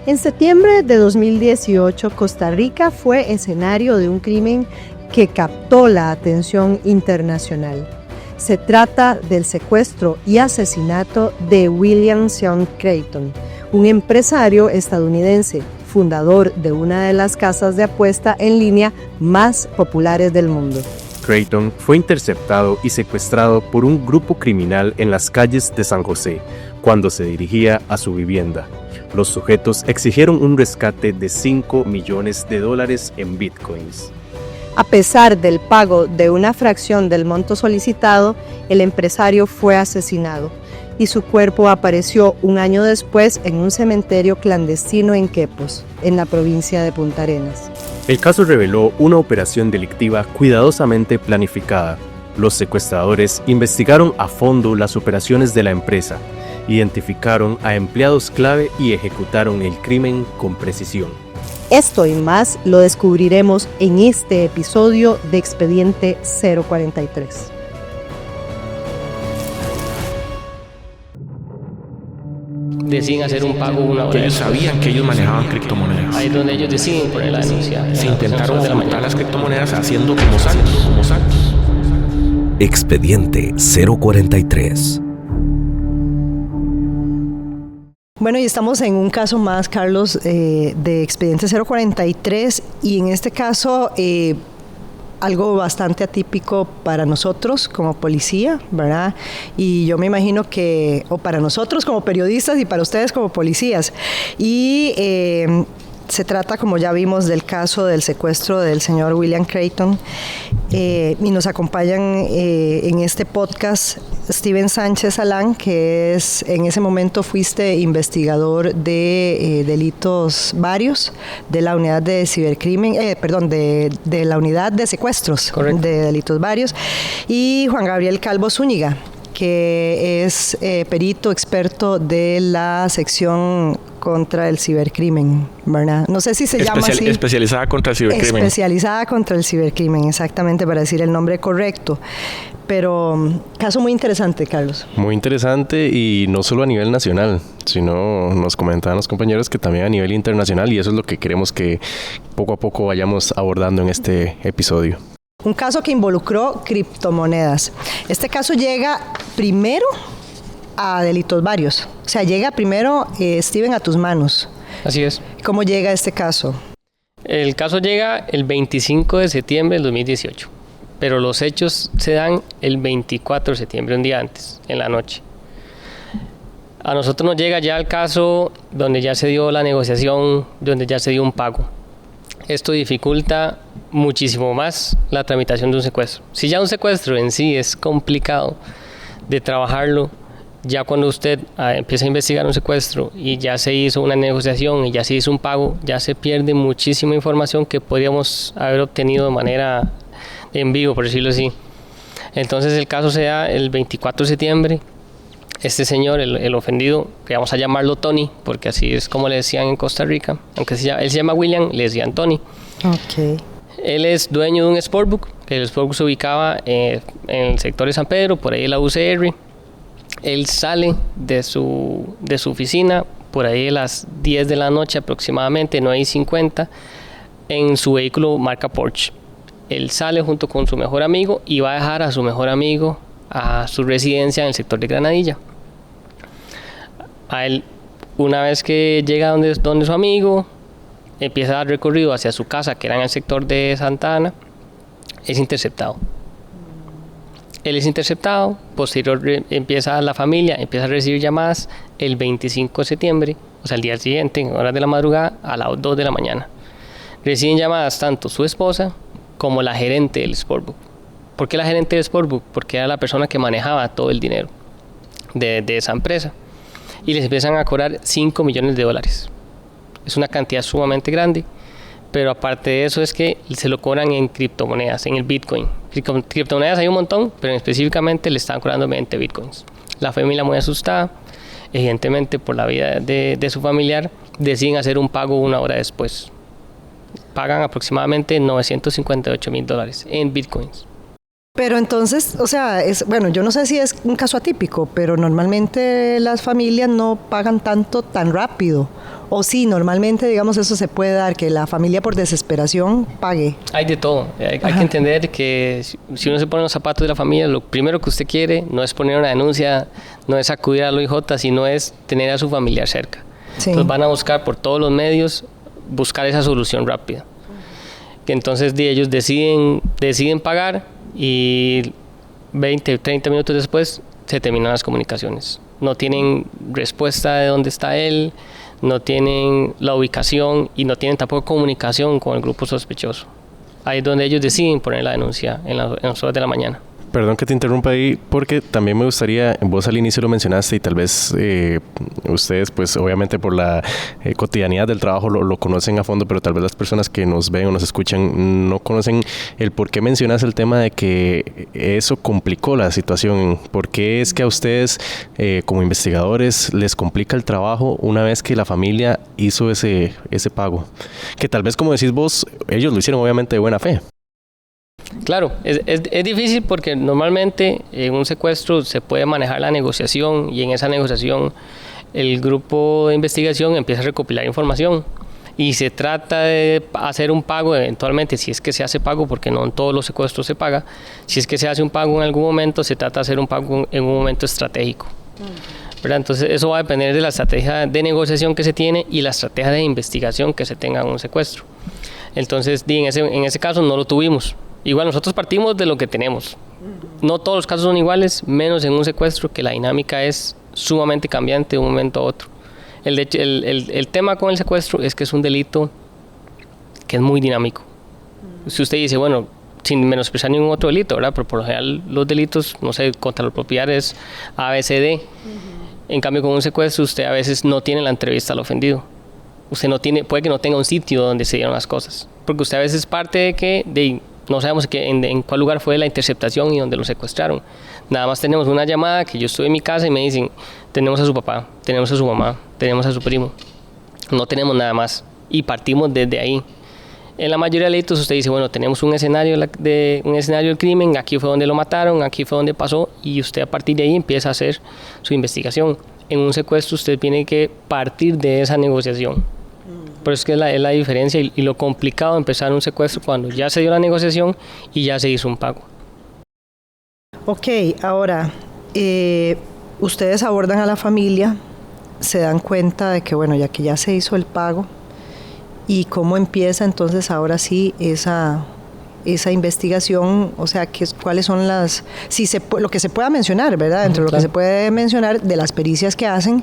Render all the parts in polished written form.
En septiembre de 2018, Costa Rica fue escenario de un crimen que captó la atención internacional. Se trata del secuestro y asesinato de William Sean Creighton, un empresario estadounidense, fundador de una de las casas de apuesta en línea más populares del mundo. Creighton fue interceptado y secuestrado por un grupo criminal en las calles de San José cuando se dirigía a su vivienda. Los sujetos exigieron un rescate de $5 millones en bitcoins. A pesar del pago de una fracción del monto solicitado, el empresario fue asesinado y su cuerpo apareció un año después en un cementerio clandestino en Quepos, en la provincia de Punta Arenas. El caso reveló una operación delictiva cuidadosamente planificada. Los secuestradores investigaron a fondo las operaciones de la empresa, identificaron a empleados clave y ejecutaron el crimen con precisión. Esto y más lo descubriremos en este episodio de Expediente 043. Deciden hacer un pago una hora. Ellos sabían que ellos manejaban criptomonedas. Ahí es donde ellos deciden poner la denuncia. Se intentaron ocultar las criptomonedas haciendo como saltos. Expediente 043. Bueno, y estamos en un caso más, Carlos, de Expediente 043, y en este caso algo bastante atípico para nosotros como policía, ¿verdad? Y yo me imagino que, o para nosotros como periodistas y para ustedes como policías. Y se trata, como ya vimos, del caso del secuestro del señor William Creighton. Y nos acompañan en este podcast Steven Sánchez Alán, que es, en ese momento fuiste investigador de delitos varios de la unidad de cibercrimen, de la unidad de secuestros. Correcto. De delitos varios, y Juan Gabriel Calvo Zúñiga, que es perito experto de la sección contra el cibercrimen, ¿verdad? No sé si se llama así. Especializada contra el cibercrimen. Especializada contra el cibercrimen, exactamente, para decir el nombre correcto. Pero caso muy interesante, Carlos. Muy interesante, y no solo a nivel nacional, sino nos comentaban los compañeros que también a nivel internacional, y eso es lo que queremos que poco a poco vayamos abordando en este episodio. Un caso que involucró criptomonedas. Este caso llega primero a delitos varios. O sea, llega primero, Steven, a tus manos. Así es. ¿Cómo llega este caso? El caso llega el 25 de septiembre del 2018, pero los hechos se dan el 24 de septiembre, un día antes, en la noche. A nosotros nos llega ya el caso donde ya se dio la negociación, donde ya se dio un pago. Esto dificulta muchísimo más la tramitación de un secuestro. Si ya un secuestro en sí es complicado de trabajarlo, ya cuando usted empieza a investigar un secuestro y ya se hizo una negociación y ya se hizo un pago, ya se pierde muchísima información que podríamos haber obtenido de manera en vivo, por decirlo así. Entonces el caso se da el 24 de septiembre. Este señor, el ofendido, que vamos a llamarlo Tony, porque así es como le decían en Costa Rica, aunque él se llama William, le decían Tony. Okay. Él es dueño de un sportbook, que el sportbook se ubicaba en el sector de San Pedro, por ahí la UCR. Él sale de su oficina por ahí a las 10 de la noche aproximadamente, 9:50, en su vehículo marca Porsche. Él sale junto con su mejor amigo y va a dejar a su mejor amigo a su residencia en el sector de Granadilla. A él, una vez que llega donde su amigo, empieza a dar recorrido hacia su casa, que era en el sector de Santa Ana, es interceptado. Él es interceptado, posterior empieza la familia, empieza a recibir llamadas el 25 de septiembre, o sea el día siguiente, en horas de la madrugada, a las 2 de la mañana. Reciben llamadas tanto su esposa como la gerente del Sportbook. ¿Por qué la gerente del Sportbook? Porque era la persona que manejaba todo el dinero de esa empresa. Y les empiezan a cobrar $5 millones. Es una cantidad sumamente grande, pero aparte de eso es que se lo cobran en criptomonedas, en el Bitcoin. Criptomonedas hay un montón, pero específicamente le están cobrando 20 Bitcoins. La familia muy asustada, evidentemente por la vida de su familiar, deciden hacer un pago una hora después. Pagan aproximadamente $958,000 en Bitcoins. Pero entonces, o sea, bueno, yo no sé si es un caso atípico, pero normalmente las familias no pagan tanto tan rápido. O sí, normalmente, digamos, eso se puede dar, que la familia por desesperación pague. Hay de todo. Hay que entender que si uno se pone en los zapatos de la familia, lo primero que usted quiere no es poner una denuncia, no es acudir al OIJ, sino es tener a su familiar cerca. Sí. Entonces van a buscar por todos los medios, buscar esa solución rápida. Que entonces ellos deciden pagar y 20, 30 minutos después se terminan las comunicaciones. No tienen respuesta de dónde está él, no tienen la ubicación y no tienen tampoco comunicación con el grupo sospechoso. Ahí es donde ellos deciden poner la denuncia en las horas de la mañana. Perdón que te interrumpa ahí, porque también me gustaría, vos al inicio lo mencionaste y tal vez ustedes, pues obviamente por la cotidianidad del trabajo lo conocen a fondo, pero tal vez las personas que nos ven o nos escuchan no conocen el por qué mencionas el tema de que eso complicó la situación. ¿Por qué es que a ustedes como investigadores les complica el trabajo una vez que la familia hizo ese pago? Que tal vez, como decís vos, ellos lo hicieron obviamente de buena fe. Claro, es difícil porque normalmente en un secuestro se puede manejar la negociación y en esa negociación el grupo de investigación empieza a recopilar información y se trata de hacer un pago eventualmente, si es que se hace pago, porque no en todos los secuestros se paga, si es que se hace un pago en algún momento, se trata de hacer un pago en un momento estratégico. ¿Verdad? Entonces eso va a depender de la estrategia de negociación que se tiene y la estrategia de investigación que se tenga en un secuestro. Entonces en ese caso no lo tuvimos. Igual nosotros partimos de lo que tenemos. No todos los casos son iguales, menos en un secuestro que la dinámica es sumamente cambiante de un momento a otro. El tema con el secuestro es que es un delito que es muy dinámico. Si usted dice, bueno, sin menospreciar ningún otro delito, ¿verdad? Pero por lo general los delitos, no sé, contra los propiedades ABCD. En cambio con un secuestro usted a veces no tiene la entrevista al ofendido. Usted puede que no tenga un sitio donde se dieron las cosas. Porque usted a veces parte de que no sabemos en cuál lugar fue la interceptación y dónde lo secuestraron. Nada más tenemos una llamada que yo estoy en mi casa y me dicen, tenemos a su papá, tenemos a su mamá, tenemos a su primo. No tenemos nada más. Y partimos desde ahí. En la mayoría de delitos usted dice, bueno, tenemos un escenario del crimen, aquí fue donde lo mataron, aquí fue donde pasó, y usted a partir de ahí empieza a hacer su investigación. En un secuestro usted tiene que partir de esa negociación. Pero es que es la diferencia y lo complicado de empezar un secuestro cuando ya se dio la negociación y ya se hizo un pago. Ok, ahora, ustedes abordan a la familia, se dan cuenta de que, bueno, ya que ya se hizo el pago, ¿y cómo empieza entonces ahora sí esa investigación? O sea, ¿cuáles son lo que se pueda mencionar, ¿verdad? Entre lo que se puede mencionar de las pericias que hacen,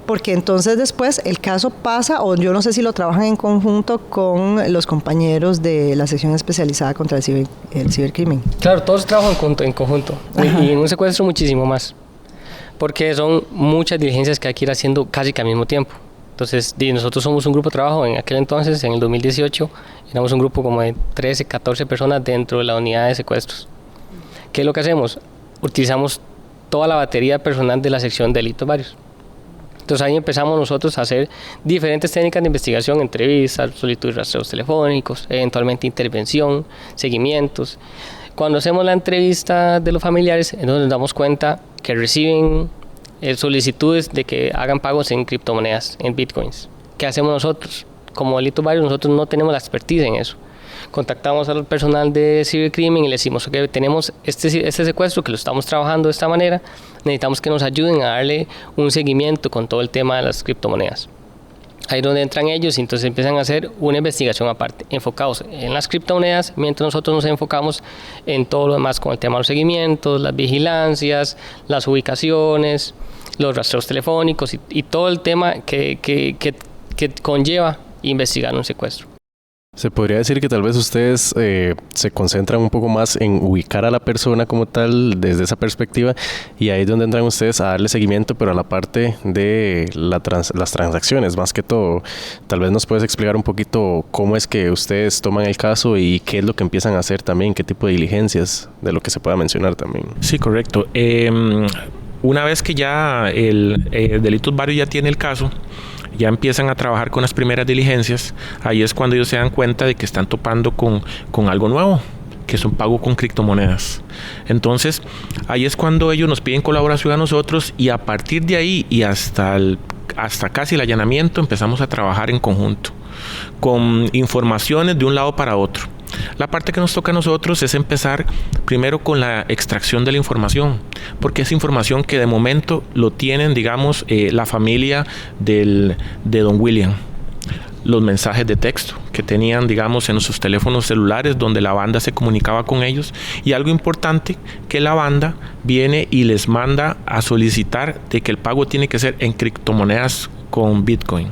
porque entonces después el caso pasa, o yo no sé si lo trabajan en conjunto con los compañeros de la sección especializada contra el cibercrimen. Claro, todos trabajan en conjunto. Y en un secuestro muchísimo más, porque son muchas diligencias que hay que ir haciendo casi que al mismo tiempo. Entonces, nosotros somos un grupo de trabajo en aquel entonces, en el 2018, éramos un grupo como de 13, 14 personas dentro de la unidad de secuestros. ¿Qué es lo que hacemos? Utilizamos toda la batería personal de la sección de delitos varios. Entonces ahí empezamos nosotros a hacer diferentes técnicas de investigación, entrevistas, solicitud de rastreos telefónicos, eventualmente intervención, seguimientos. Cuando hacemos la entrevista de los familiares, entonces nos damos cuenta que reciben solicitudes de que hagan pagos en criptomonedas, en bitcoins. ¿Qué hacemos nosotros? Como delitos varios, nosotros no tenemos la expertise en eso. Contactamos al personal de cibercrimen y le decimos que tenemos este secuestro que lo estamos trabajando de esta manera, necesitamos que nos ayuden a darle un seguimiento con todo el tema de las criptomonedas. Ahí es donde entran ellos y entonces empiezan a hacer una investigación aparte, enfocados en las criptomonedas, mientras nosotros nos enfocamos en todo lo demás con el tema de los seguimientos, las vigilancias, las ubicaciones, los rastreos telefónicos y todo el tema que conlleva investigar un secuestro. Se podría decir que tal vez ustedes se concentran un poco más en ubicar a la persona como tal desde esa perspectiva, y ahí es donde entran ustedes a darle seguimiento, pero a la parte de las transacciones más que todo. Tal vez nos puedes explicar un poquito cómo es que ustedes toman el caso y qué es lo que empiezan a hacer también, qué tipo de diligencias, de lo que se pueda mencionar también. Sí, correcto. Una vez que ya el Delitos Varios ya tiene el caso, ya empiezan a trabajar con las primeras diligencias. Ahí es cuando ellos se dan cuenta de que están topando con algo nuevo, que es un pago con criptomonedas. Entonces, ahí es cuando ellos nos piden colaboración a nosotros, y a partir de ahí y hasta hasta casi el allanamiento empezamos a trabajar en conjunto, con informaciones de un lado para otro. La parte que nos toca a nosotros es empezar primero con la extracción de la información, porque es información que de momento lo tienen, digamos, la familia de don William. Los mensajes de texto que tenían, digamos, en sus teléfonos celulares donde la banda se comunicaba con ellos, y algo importante, que la banda viene y les manda a solicitar de que el pago tiene que ser en criptomonedas con Bitcoin.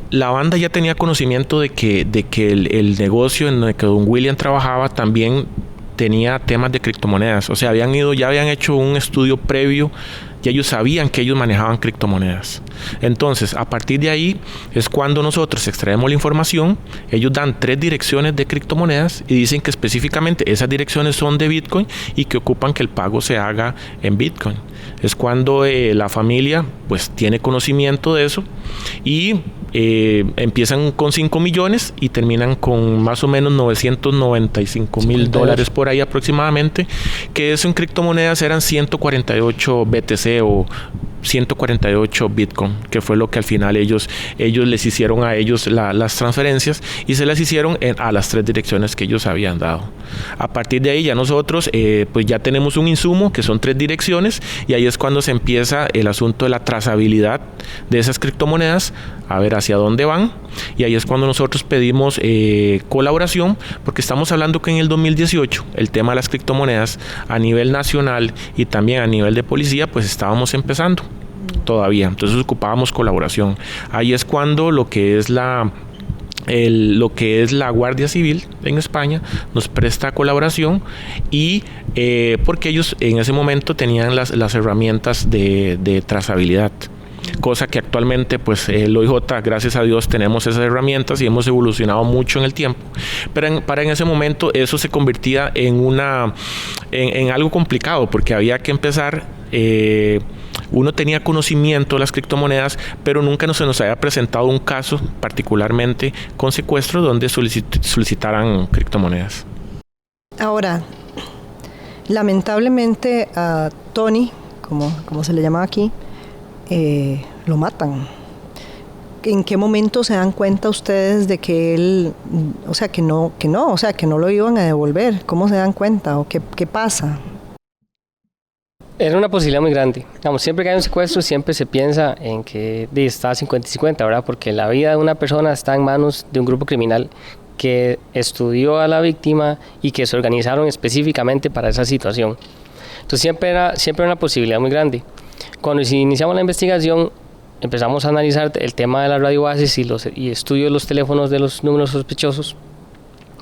La banda ya tenía conocimiento de que el negocio en el que don William trabajaba también tenía temas de criptomonedas. O sea, ya habían hecho un estudio previo y ellos sabían que ellos manejaban criptomonedas. Entonces, a partir de ahí es cuando nosotros extraemos la información. Ellos dan 3 direcciones de criptomonedas y dicen que específicamente esas direcciones son de Bitcoin y que ocupan que el pago se haga en Bitcoin. Es cuando la familia pues tiene conocimiento de eso y empiezan con 5 millones y terminan con más o menos $995,000 por ahí aproximadamente, que eso en criptomonedas eran 148 BTC o 148 Bitcoin, que fue lo que al final ellos les hicieron a ellos las transferencias, y se las hicieron a las 3 direcciones que ellos habían dado. A partir de ahí ya nosotros pues ya tenemos un insumo que son 3 direcciones, y ahí es cuando se empieza el asunto de la trazabilidad de esas criptomonedas, a ver hacia dónde van, y ahí es cuando nosotros pedimos colaboración, porque estamos hablando que en el 2018 el tema de las criptomonedas a nivel nacional y también a nivel de policía pues estábamos empezando todavía, entonces ocupábamos colaboración. Ahí es cuando lo que es la Guardia Civil en España nos presta colaboración, y porque ellos en ese momento tenían las herramientas de trazabilidad, cosa que actualmente pues el OIJ, gracias a Dios, tenemos esas herramientas y hemos evolucionado mucho en el tiempo, pero en ese momento eso se convertía en algo complicado, porque había que empezar. Uno tenía conocimiento de las criptomonedas, pero nunca se nos había presentado un caso particularmente con secuestro donde solicitaran criptomonedas. Ahora, lamentablemente a Tony, como se le llama aquí, lo matan. ¿En qué momento se dan cuenta ustedes de que él, que no lo iban a devolver? ¿Cómo se dan cuenta o qué pasa? Era una posibilidad muy grande. Digamos, siempre que hay un secuestro, siempre se piensa en que está 50-50, ¿verdad? Porque la vida de una persona está en manos de un grupo criminal que estudió a la víctima y que se organizaron específicamente para esa situación. Entonces siempre era una posibilidad muy grande. Cuando iniciamos la investigación, empezamos a analizar el tema de las radiobases y estudio de los teléfonos de los números sospechosos,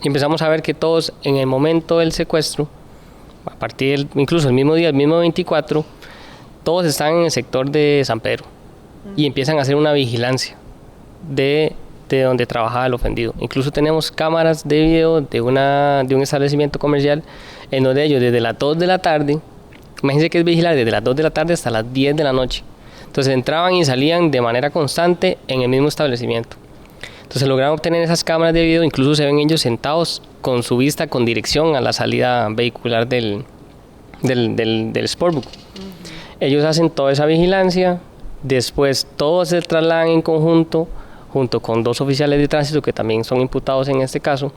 y empezamos a ver que todos en el momento del secuestro, a partir incluso el mismo día, el mismo 24, todos están en el sector de San Pedro y empiezan a hacer una vigilancia de donde trabajaba el ofendido. Incluso tenemos cámaras de video de un establecimiento comercial en donde ellos desde las 2 de la tarde, imagínense que es vigilar desde las 2 de la tarde hasta las 10 de la noche. Entonces entraban y salían de manera constante en el mismo establecimiento. Entonces lograron obtener esas cámaras de video, incluso se ven ellos sentados con su vista con dirección a la salida vehicular del Sportbook. Ellos hacen toda esa vigilancia, después todos se trasladan en conjunto, junto con 2 oficiales de tránsito que también son imputados en este caso,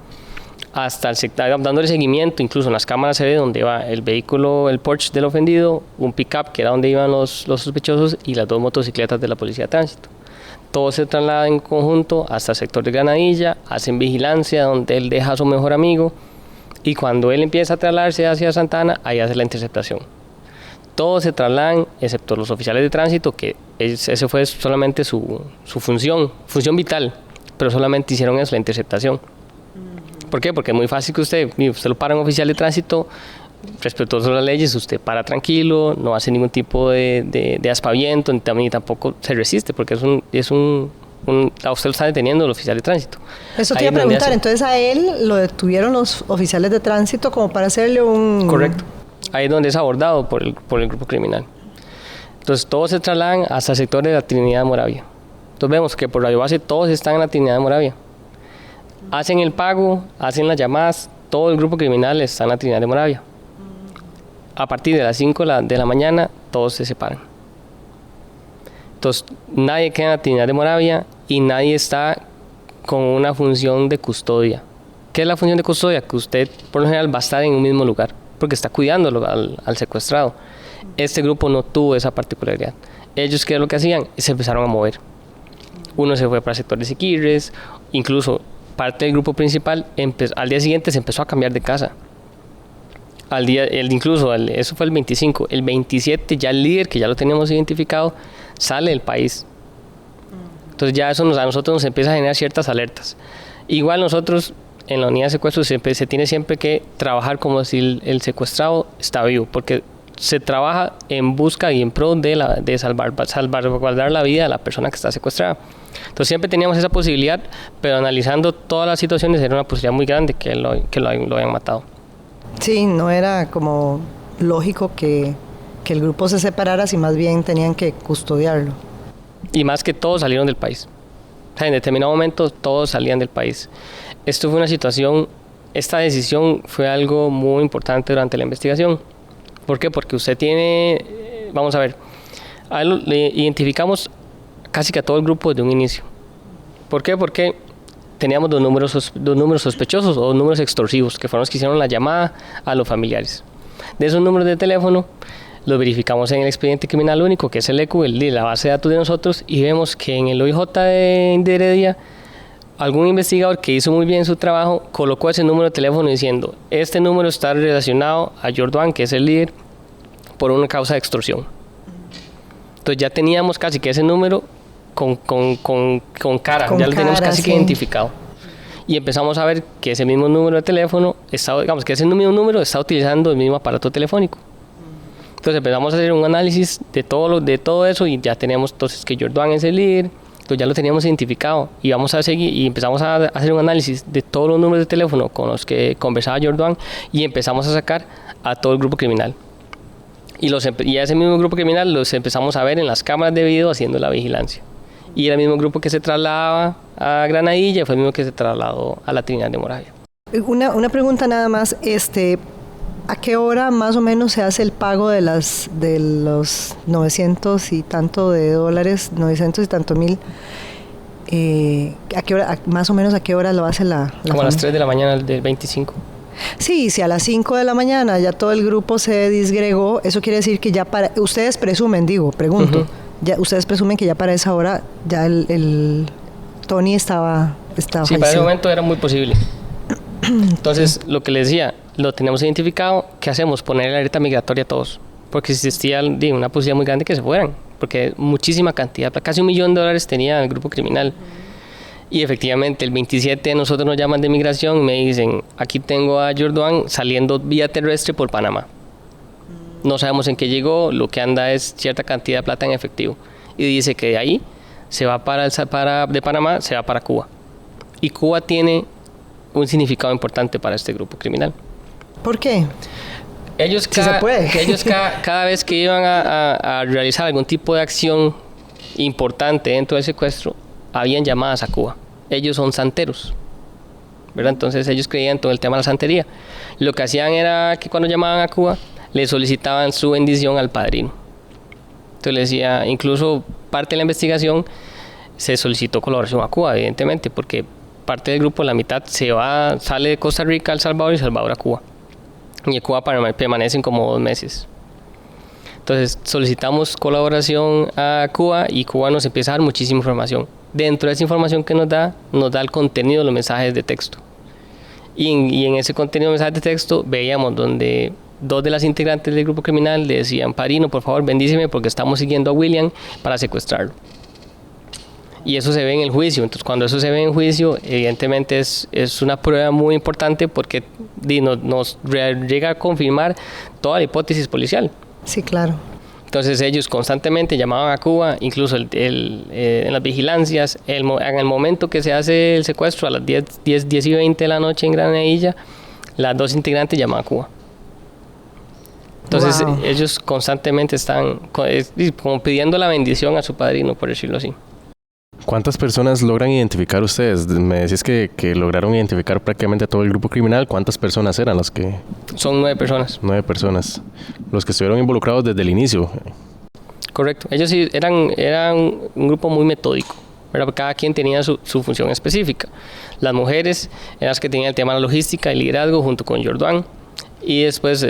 hasta el sector, dándole seguimiento. Incluso en las cámaras se ve donde va el vehículo, el Porsche del ofendido, un pick-up que era donde iban los sospechosos, y las 2 motocicletas de la policía de tránsito. Todos se trasladan en conjunto hasta el sector de Granadilla, hacen vigilancia donde él deja a su mejor amigo, y cuando él empieza a trasladarse hacia Santa Ana, ahí hace la interceptación. Todos se trasladan, excepto los oficiales de tránsito, que ese fue solamente su función vital, pero solamente hicieron eso, la interceptación. ¿Por qué? Porque es muy fácil que usted lo para un oficial de tránsito, respetuoso de las leyes, usted para tranquilo, no hace ningún tipo de aspaviento, ni tampoco se resiste, porque a usted lo está deteniendo el oficial de tránsito. Eso te iba a preguntar, entonces a él lo detuvieron los oficiales de tránsito como para hacerle un... Correcto. Ahí es donde es abordado por el grupo criminal. Entonces todos se trasladan hasta el sector de la Trinidad de Moravia. Entonces vemos que por radiobase todos están en la Trinidad de Moravia. Hacen el pago, hacen las llamadas, todo el grupo criminal está en la Trinidad de Moravia. A partir de las 5 de la mañana, todos se separan. Entonces, nadie queda en la Trinidad de Moravia y nadie está con una función de custodia. ¿Qué es la función de custodia? Que usted, por lo general, va a estar en un mismo lugar, porque está cuidándolo al secuestrado. Este grupo no tuvo esa particularidad. Ellos, ¿qué es lo que hacían? Se empezaron a mover. Uno se fue para el sector de Siquirres, incluso parte del grupo principal, al día siguiente se empezó a cambiar de casa. Eso fue el 25. El 27 ya el líder, que ya lo teníamos identificado, sale del país. Entonces ya eso a nosotros nos empieza a generar ciertas alertas. Igual nosotros en la unidad de secuestro se tiene siempre que trabajar como si el secuestrado está vivo, porque se trabaja en busca y en pro de salvaguardar la vida de la persona que está secuestrada. Entonces siempre teníamos esa posibilidad, pero analizando todas las situaciones era una posibilidad muy grande que lo habían matado. Sí, no era como lógico que el grupo se separara, si más bien tenían que custodiarlo. Y más que todos salieron del país. O sea, en determinado momento todos salían del país. Esto fue una situación, esta decisión fue algo muy importante durante la investigación. ¿Por qué? Porque usted tiene, vamos a ver, le identificamos casi que a todo el grupo desde un inicio. ¿Por qué? Porque teníamos dos números sospechosos o dos números extorsivos, que fueron los que hicieron la llamada a los familiares. De esos números de teléfono, los verificamos en el expediente criminal único, que es el ECU, la base de datos de nosotros, y vemos que en el OIJ de Heredia, algún investigador que hizo muy bien su trabajo, colocó ese número de teléfono diciendo, este número está relacionado a Jordan, que es el líder, por una causa de extorsión. Entonces ya teníamos casi que ese número con cara, ya lo teníamos casi que identificado. Y empezamos a ver que ese mismo número de teléfono, que ese mismo número está utilizando el mismo aparato telefónico. Entonces empezamos a hacer un análisis de todo eso y ya teníamos entonces que Jordan es el líder, entonces ya lo teníamos identificado y vamos a seguir y empezamos a hacer un análisis de todos los números de teléfono con los que conversaba Jordan y empezamos a sacar a todo el grupo criminal. Y a ese mismo grupo criminal los empezamos a ver en las cámaras de video haciendo la vigilancia. Y era el mismo grupo que se trasladaba a Granadilla, fue el mismo que se trasladó a la Trinidad de Moravia. Una pregunta nada más, ¿a qué hora más o menos se hace el pago de los 900 y tanto de dólares, 900 y tanto mil? ¿A qué hora, más o menos a qué hora lo hace la Como familia? a las 3 de la mañana del 25. Sí, si a las 5 de la mañana ya todo el grupo se disgregó, eso quiere decir que ya ustedes presumen, pregunto, Uh-huh. ya ustedes presumen que ya para esa hora ya el Tony estaba Sí, fallecido. para ese momento era muy posible. Entonces, lo que les decía, lo tenemos identificado, ¿qué hacemos? Poner la alerta migratoria a todos, porque existía una posibilidad muy grande que se fueran, porque muchísima cantidad, casi $1 millón tenía el grupo criminal. Y efectivamente, el 27 nosotros nos llaman de migración y me dicen, aquí tengo a Jordan saliendo vía terrestre por Panamá. No sabemos en qué llegó, lo que anda es cierta cantidad de plata en efectivo. Y dice que de ahí se va de Panamá, se va para Cuba. Y Cuba tiene un significado importante para este grupo criminal. ¿Por qué? Ellos cada vez que iban a realizar algún tipo de acción importante dentro del secuestro, habían llamadas a Cuba. Ellos son santeros, ¿verdad? Entonces ellos creían todo el tema de la santería. Lo que hacían era que cuando llamaban a Cuba, le solicitaban su bendición al padrino. Entonces le decía, incluso parte de la investigación se solicitó colaboración a Cuba, evidentemente, porque parte del grupo, la mitad, sale de Costa Rica a El Salvador y Salvador a Cuba. Y en Cuba permanecen como 2 meses. Entonces solicitamos colaboración a Cuba y Cuba nos empieza a dar muchísima información. Dentro de esa información que nos da el contenido de los mensajes de texto. Y en ese contenido de mensajes de texto veíamos donde 2 de las integrantes del grupo criminal le decían, padrino, por favor, bendíceme porque estamos siguiendo a William para secuestrarlo. Y eso se ve en el juicio. Entonces, cuando eso se ve en juicio, evidentemente es una prueba muy importante porque nos llega a confirmar toda la hipótesis policial. Sí, claro. Entonces ellos constantemente llamaban a Cuba, incluso en las vigilancias, en el momento que se hace el secuestro, a las 10 y 20 de la noche en Granadilla, las 2 integrantes llaman a Cuba. Entonces ellos constantemente están como pidiendo la bendición a su padrino, por decirlo así. ¿Cuántas personas logran identificar ustedes? Me decís que lograron identificar prácticamente a todo el grupo criminal. ¿Cuántas personas eran los que...? Son 9 personas. 9 personas. Los que estuvieron involucrados desde el inicio. Correcto. Ellos sí eran un grupo muy metódico, ¿verdad? Cada quien tenía su función específica. Las mujeres eran las que tenían el tema de la logística y liderazgo junto con Jordan. Y después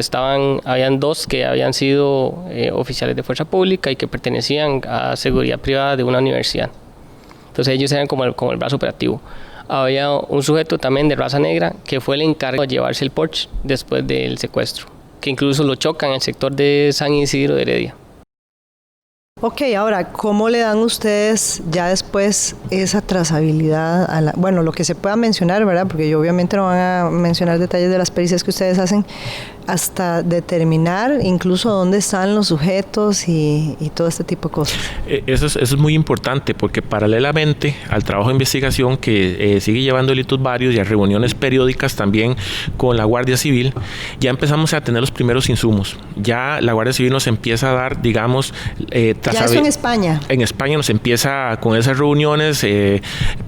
habían 2 que habían sido oficiales de fuerza pública y que pertenecían a seguridad privada de una universidad. Entonces ellos eran como el brazo operativo. Había un sujeto también de raza negra que fue el encargado de llevarse el Porsche después del secuestro, que incluso lo chocan en el sector de San Isidro de Heredia. Ok, ahora, ¿cómo le dan ustedes ya después esa trazabilidad a bueno, lo que se pueda mencionar, ¿verdad? Porque yo obviamente no van a mencionar detalles de las pericias que ustedes hacen, hasta determinar incluso dónde están los sujetos y todo este tipo de cosas. Eso es muy importante, porque paralelamente al trabajo de investigación que sigue llevando delitos varios y a reuniones periódicas también con la Guardia Civil, ya empezamos a tener los primeros insumos. Ya la Guardia Civil nos empieza a dar, digamos, ya eso en España. En España nos empieza con esas reuniones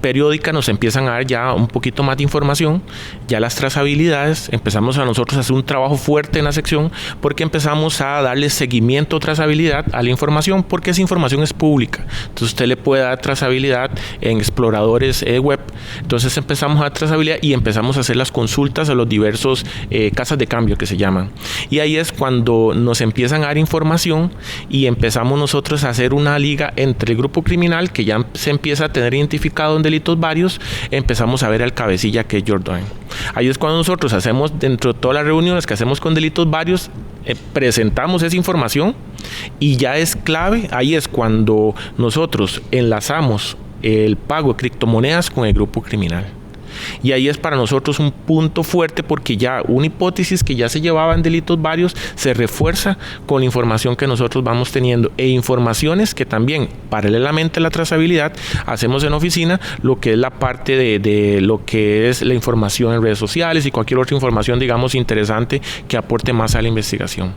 periódicas, nos empiezan a dar ya un poquito más de información, ya las trazabilidades, empezamos a nosotros a hacer un trabajo fuerte en la sección, porque empezamos a darle seguimiento o trazabilidad a la información, porque esa información es pública. Entonces usted le puede dar trazabilidad en exploradores web. Entonces empezamos a dar trazabilidad y empezamos a hacer las consultas a los diversos casas de cambio que se llaman. Y ahí es cuando nos empiezan a dar información y empezamos nosotros a hacer una liga entre el grupo criminal, que ya se empieza a tener identificado en delitos varios, empezamos a ver al cabecilla, que es Jordan. Ahí es cuando nosotros hacemos, dentro de todas las reuniones que hacemos con delitos varios, presentamos esa información, y ya es clave. Ahí es cuando nosotros enlazamos el pago de criptomonedas con el grupo criminal. Y ahí es para nosotros un punto fuerte, porque ya una hipótesis que ya se llevaba en delitos varios se refuerza con la información que nosotros vamos teniendo, e informaciones que también, paralelamente a la trazabilidad, hacemos en oficina, lo que es la parte de lo que es la información en redes sociales y cualquier otra información, digamos, interesante que aporte más a la investigación.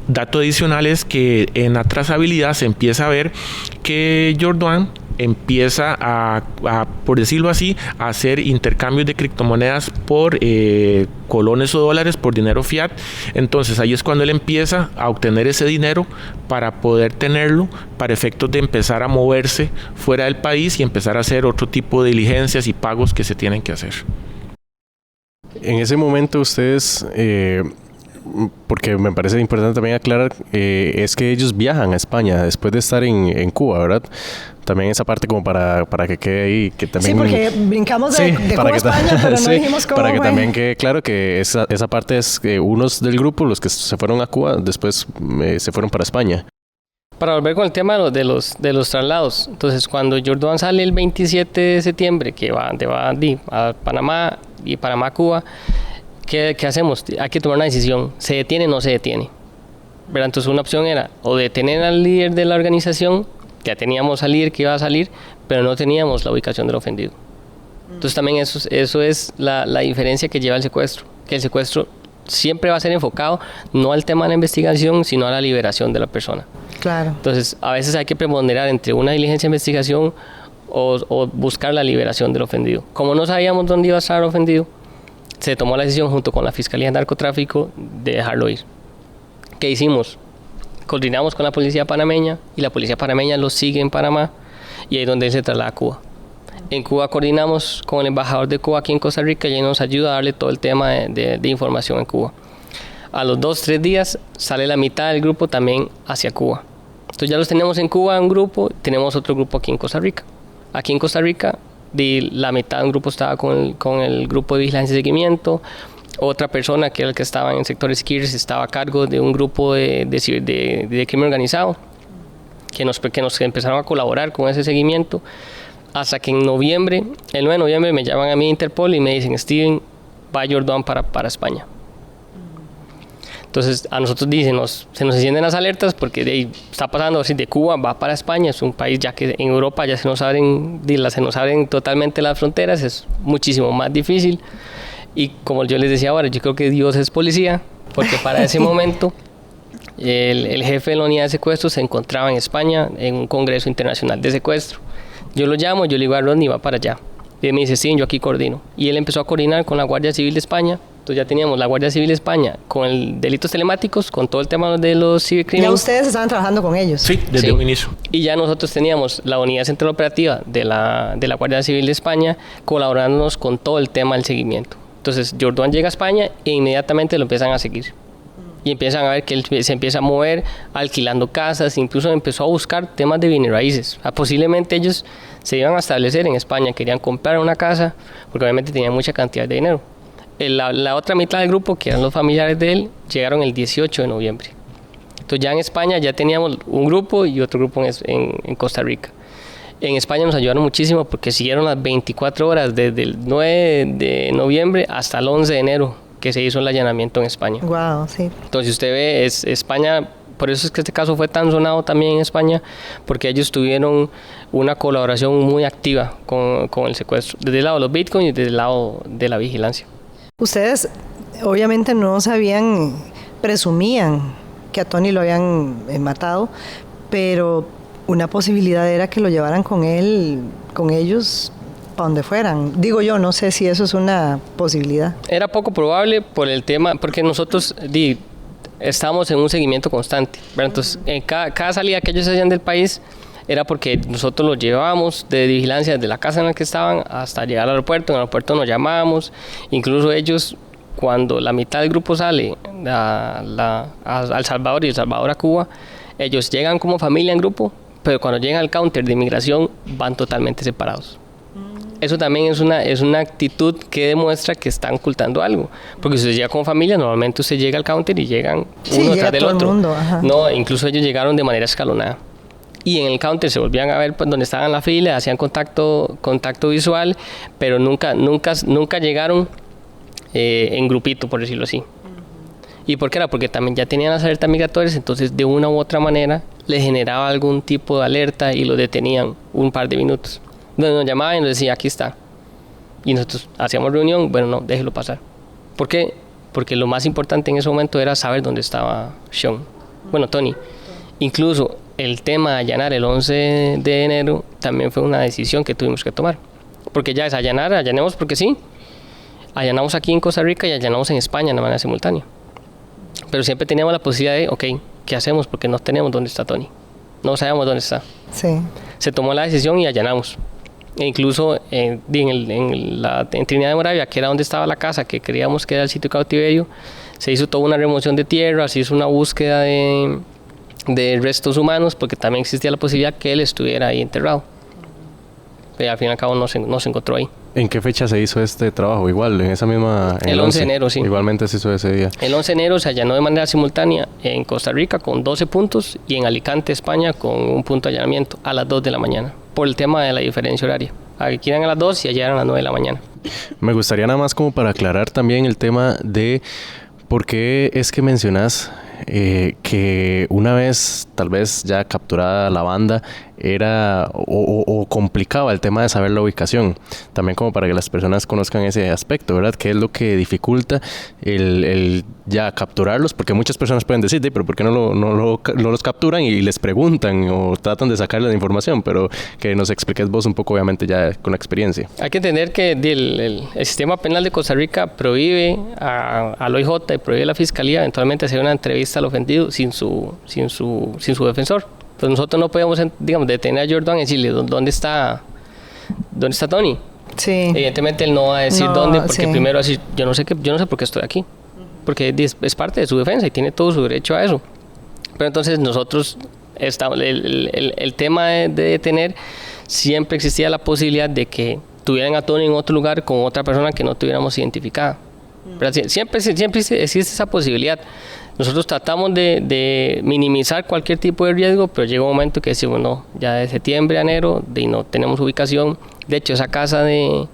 Dato adicional es que en la trazabilidad se empieza a ver que Jordan empieza a, por decirlo así, a hacer intercambios de criptomonedas por colones o dólares, por dinero fiat. Entonces ahí es cuando él empieza a obtener ese dinero para poder tenerlo para efectos de empezar a moverse fuera del país y empezar a hacer otro tipo de diligencias y pagos que se tienen que hacer. En ese momento ustedes... porque me parece importante también aclarar, es que ellos viajan a España después de estar en Cuba, ¿verdad? También esa parte como para que quede ahí, que también... Sí, porque brincamos de Cuba a España, pero no dijimos cómo para que fue. también quede claro que esa parte es que unos del grupo, los que se fueron a Cuba, después se fueron para España. Para volver con el tema de los traslados, entonces cuando Jordan sale el 27 de septiembre, que va a Panamá y Panamá a Cuba, ¿qué hacemos? Hay que tomar una decisión. ¿Se detiene o no se detiene? ¿Verdad? Entonces una opción era o detener al líder de la organización, ya teníamos al líder que iba a salir, pero no teníamos la ubicación del ofendido. Entonces también eso es la diferencia que lleva el secuestro, que el secuestro siempre va a ser enfocado no al tema de la investigación, sino a la liberación de la persona. Claro. Entonces a veces hay que preponderar entre una diligencia de investigación o buscar la liberación del ofendido. Como no sabíamos dónde iba a estar el ofendido, se tomó la decisión junto con la Fiscalía de Narcotráfico de dejarlo ir. ¿Qué hicimos? Coordinamos con la policía panameña y la policía panameña lo sigue en Panamá, y ahí es donde él se traslada a Cuba. En Cuba coordinamos con el embajador de Cuba aquí en Costa Rica, y él nos ayuda a darle todo el tema de información en Cuba. A los 2-3 días sale la mitad del grupo también hacia Cuba. Entonces ya los tenemos en Cuba un grupo, tenemos otro grupo aquí en Costa Rica. Aquí en Costa Rica, la mitad de un grupo estaba con el grupo de vigilancia y seguimiento. Otra persona, que era el que estaba en el sector Skills, estaba a cargo de un grupo de crimen organizado, que nos empezaron a colaborar con ese seguimiento, hasta que en noviembre, el 9 de noviembre, me llaman a mí Interpol y me dicen: Steven, va Jordan para España. Entonces a nosotros se nos encienden las alertas, porque está pasando así, de Cuba va para España. Es un país ya que en Europa ya se nos abren totalmente las fronteras, es muchísimo más difícil. Y como yo les decía ahora, yo creo que Dios es policía, porque para ese momento el jefe de la unidad de secuestro se encontraba en España en un congreso internacional de secuestro. Yo lo llamo, yo le digo a Rodney, va para allá. Y él me dice: sí, yo aquí coordino. Y él empezó a coordinar con la Guardia Civil de España Entonces ya teníamos la Guardia Civil de España con el delitos telemáticos, con todo el tema de los cibercrímenes. Ya ustedes estaban trabajando con ellos. Sí, desde un inicio. Y ya nosotros teníamos la Unidad Central Operativa de la Guardia Civil de España colaborándonos con todo el tema del seguimiento. Entonces Jordan llega a España e inmediatamente lo empiezan a seguir. Y empiezan a ver que él se empieza a mover alquilando casas, incluso empezó a buscar temas de bienes raíces. Posiblemente ellos se iban a establecer en España, querían comprar una casa porque obviamente tenían mucha cantidad de dinero. La otra mitad del grupo, que eran los familiares de él, llegaron el 18 de noviembre. Entonces ya en España ya teníamos un grupo y otro grupo en Costa Rica. En España nos ayudaron muchísimo porque siguieron las 24 horas desde el 9 de noviembre hasta el 11 de enero que se hizo el allanamiento en España. Wow, sí. Entonces, si usted ve, España, por eso es que este caso fue tan sonado también en España, porque ellos tuvieron una colaboración muy activa con el secuestro, desde el lado de los bitcoins y desde el lado de la vigilancia. Ustedes obviamente no sabían, presumían que a Tony lo habían matado, pero una posibilidad era que lo llevaran con ellos para donde fueran. Digo yo, no sé si eso es una posibilidad. Era poco probable por el tema, porque nosotros estábamos en un seguimiento constante, ¿verdad? Entonces, en cada salida que ellos hacían del país era porque nosotros los llevábamos de vigilancia desde la casa en la que estaban hasta llegar al aeropuerto. En el aeropuerto nos llamábamos, incluso ellos, cuando la mitad del grupo sale a El Salvador y El Salvador a Cuba, ellos llegan como familia en grupo, pero cuando llegan al counter de inmigración van totalmente separados. Eso también es una actitud que demuestra que están ocultando algo. Porque si usted llega con familia, normalmente usted llega al counter y llegan uno detrás del otro. Mundo, no, incluso ellos llegaron de manera escalonada. Y en el counter se volvían a ver pues, donde estaban la fila, hacían contacto visual, pero nunca llegaron en grupito, por decirlo así. ¿Y por qué era? Porque también ya tenían las alertas migratorias, entonces de una u otra manera les generaba algún tipo de alerta y lo detenían un par de minutos. Donde nos llamaban y nos decían, aquí está. Y nosotros hacíamos reunión, bueno, no, déjelo pasar. ¿Por qué? Porque lo más importante en ese momento era saber dónde estaba Sean. Bueno, Tony. Incluso el tema de allanar el 11 de enero también fue una decisión que tuvimos que tomar. Porque ya es allanamos porque sí. Allanamos aquí en Costa Rica y allanamos en España de manera simultánea. Pero siempre teníamos la posibilidad de, ok, ¿qué hacemos? Porque no tenemos dónde está Tony. No sabemos dónde está. Sí. Se tomó la decisión y allanamos. E incluso en Trinidad de Moravia, que era donde estaba la casa, que creíamos que era el sitio cautiverio, se hizo toda una remoción de tierra, se hizo una búsqueda de restos humanos, porque también existía la posibilidad que él estuviera ahí enterrado. Pero al fin y al cabo no se encontró ahí. ¿En qué fecha se hizo este trabajo? Igual, en esa misma... El 11 de enero, sí. Igualmente se hizo ese día. El 11 de enero se allanó de manera simultánea en Costa Rica con 12 puntos y en Alicante, España, con un punto de allanamiento a las 2 de la mañana, por el tema de la diferencia horaria. Aquí eran a las 2 y allá eran a las 9 de la mañana. Me gustaría nada más como para aclarar también el tema de por qué es que mencionas que una vez tal vez ya capturada la banda era o complicaba el tema de saber la ubicación, también como para que las personas conozcan ese aspecto, ¿verdad? ¿Qué es lo que dificulta el ya capturarlos? Porque muchas personas pueden decir, pero ¿por qué no los capturan y les preguntan o tratan de sacarle la información? Pero que nos expliques vos un poco, obviamente ya con la experiencia. Hay que entender que el sistema penal de Costa Rica prohíbe al OIJ y prohíbe a la Fiscalía eventualmente hacer una entrevista al ofendido sin su defensor. Pues nosotros no podemos, digamos, detener a Jordan y decirle ¿dónde está Tony? Sí. Evidentemente él no va a decir dónde, porque primero así, yo no sé por qué estoy aquí, porque es parte de su defensa y tiene todo su derecho a eso. Pero entonces nosotros el tema de detener, siempre existía la posibilidad de que tuvieran a Tony en otro lugar con otra persona que no tuviéramos identificada. Pero siempre existe esa posibilidad. Nosotros tratamos de minimizar cualquier tipo de riesgo, pero llega un momento que decimos, no, ya de septiembre a enero no tenemos ubicación. De hecho, esa casa de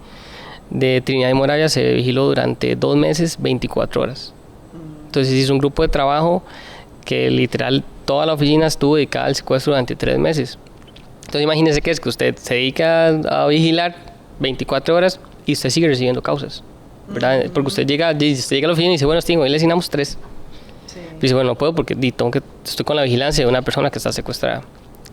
Trinidad y Moravia se vigiló durante 2 meses, 24 horas. Entonces hizo un grupo de trabajo que literal toda la oficina estuvo dedicada al secuestro durante 3 meses. Entonces imagínese que es que usted se dedica a vigilar 24 horas y usted sigue recibiendo causas, ¿verdad? Porque usted llega a la oficina y dice, bueno, hoy le asignamos 3. Sí. Dice, bueno, no puedo porque estoy con la vigilancia de una persona que está secuestrada.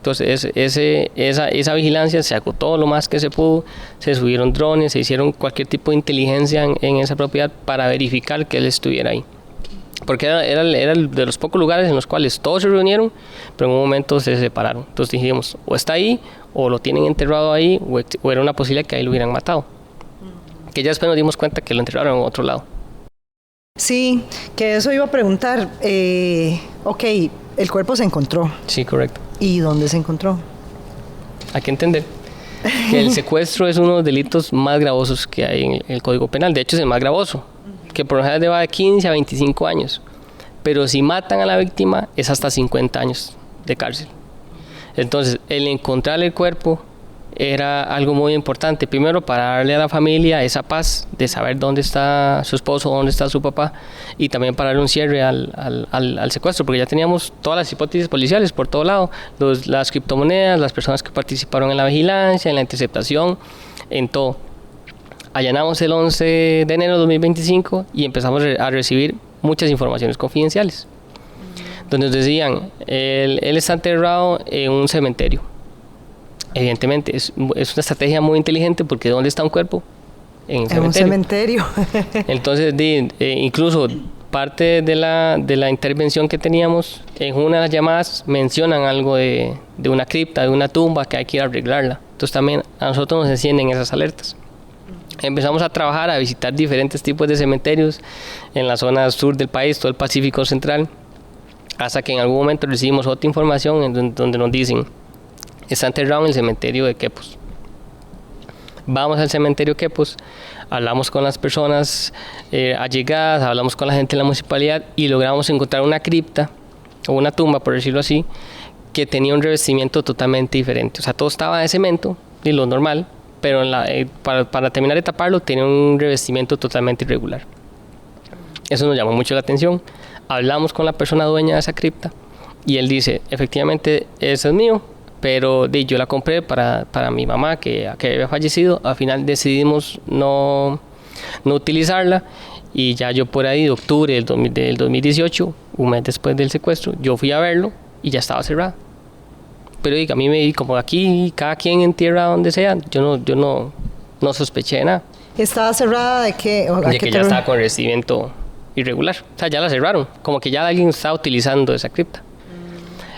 Entonces esa vigilancia se acotó lo más que se pudo, se subieron drones, se hicieron cualquier tipo de inteligencia en esa propiedad para verificar que él estuviera ahí. Porque era de los pocos lugares en los cuales todos se reunieron, pero en un momento se separaron. Entonces dijimos, o está ahí, o lo tienen enterrado ahí, o era una posibilidad que ahí lo hubieran matado. Que ya después nos dimos cuenta que lo enterraron en otro lado. Sí, que eso iba a preguntar. Ok, el cuerpo se encontró. Sí, correcto. ¿Y dónde se encontró? Hay que entender que el secuestro es uno de los delitos más gravosos que hay en el Código Penal. De hecho, es el más gravoso, que por lo general va de 15 a 25 años. Pero si matan a la víctima, es hasta 50 años de cárcel. Entonces, el encontrar el cuerpo era algo muy importante. Primero, para darle a la familia esa paz de saber dónde está su esposo, dónde está su papá, y también para darle un cierre al secuestro, porque ya teníamos todas las hipótesis policiales por todo lado, las criptomonedas, las personas que participaron en la vigilancia, en la interceptación, en todo. Allanamos el 11 de enero de 2025 y empezamos a recibir muchas informaciones confidenciales, donde nos decían, él está enterrado en un cementerio. Evidentemente, es una estrategia muy inteligente, porque ¿dónde está un cuerpo? En un cementerio. Entonces, incluso parte de la intervención que teníamos, en una de las llamadas mencionan algo de una cripta, de una tumba que hay que ir a arreglarla. Entonces también a nosotros nos encienden esas alertas. Empezamos a trabajar, a visitar diferentes tipos de cementerios en la zona sur del país, todo el Pacífico Central, hasta que en algún momento recibimos otra información donde nos dicen, está enterrado en el cementerio de Quepos. Vamos al cementerio Quepos, hablamos con las personas allegadas, hablamos con la gente de la municipalidad y logramos encontrar una cripta, o una tumba, por decirlo así, que tenía un revestimiento totalmente diferente. O sea, todo estaba de cemento, y lo normal, pero para terminar de taparlo tenía un revestimiento totalmente irregular. Eso nos llamó mucho la atención. Hablamos con la persona dueña de esa cripta y él dice, efectivamente, eso es mío, pero yo la compré para mi mamá que había fallecido. Al final decidimos no utilizarla, y ya yo por ahí de octubre del 2018, un mes después del secuestro, yo fui a verlo y ya estaba cerrada. Pero a mí como aquí cada quien entierra donde sea, yo no sospeché de nada. ¿Estaba cerrada de qué? De que ya estaba con revestimiento irregular. O sea, ya la cerraron, como que ya alguien estaba utilizando esa cripta.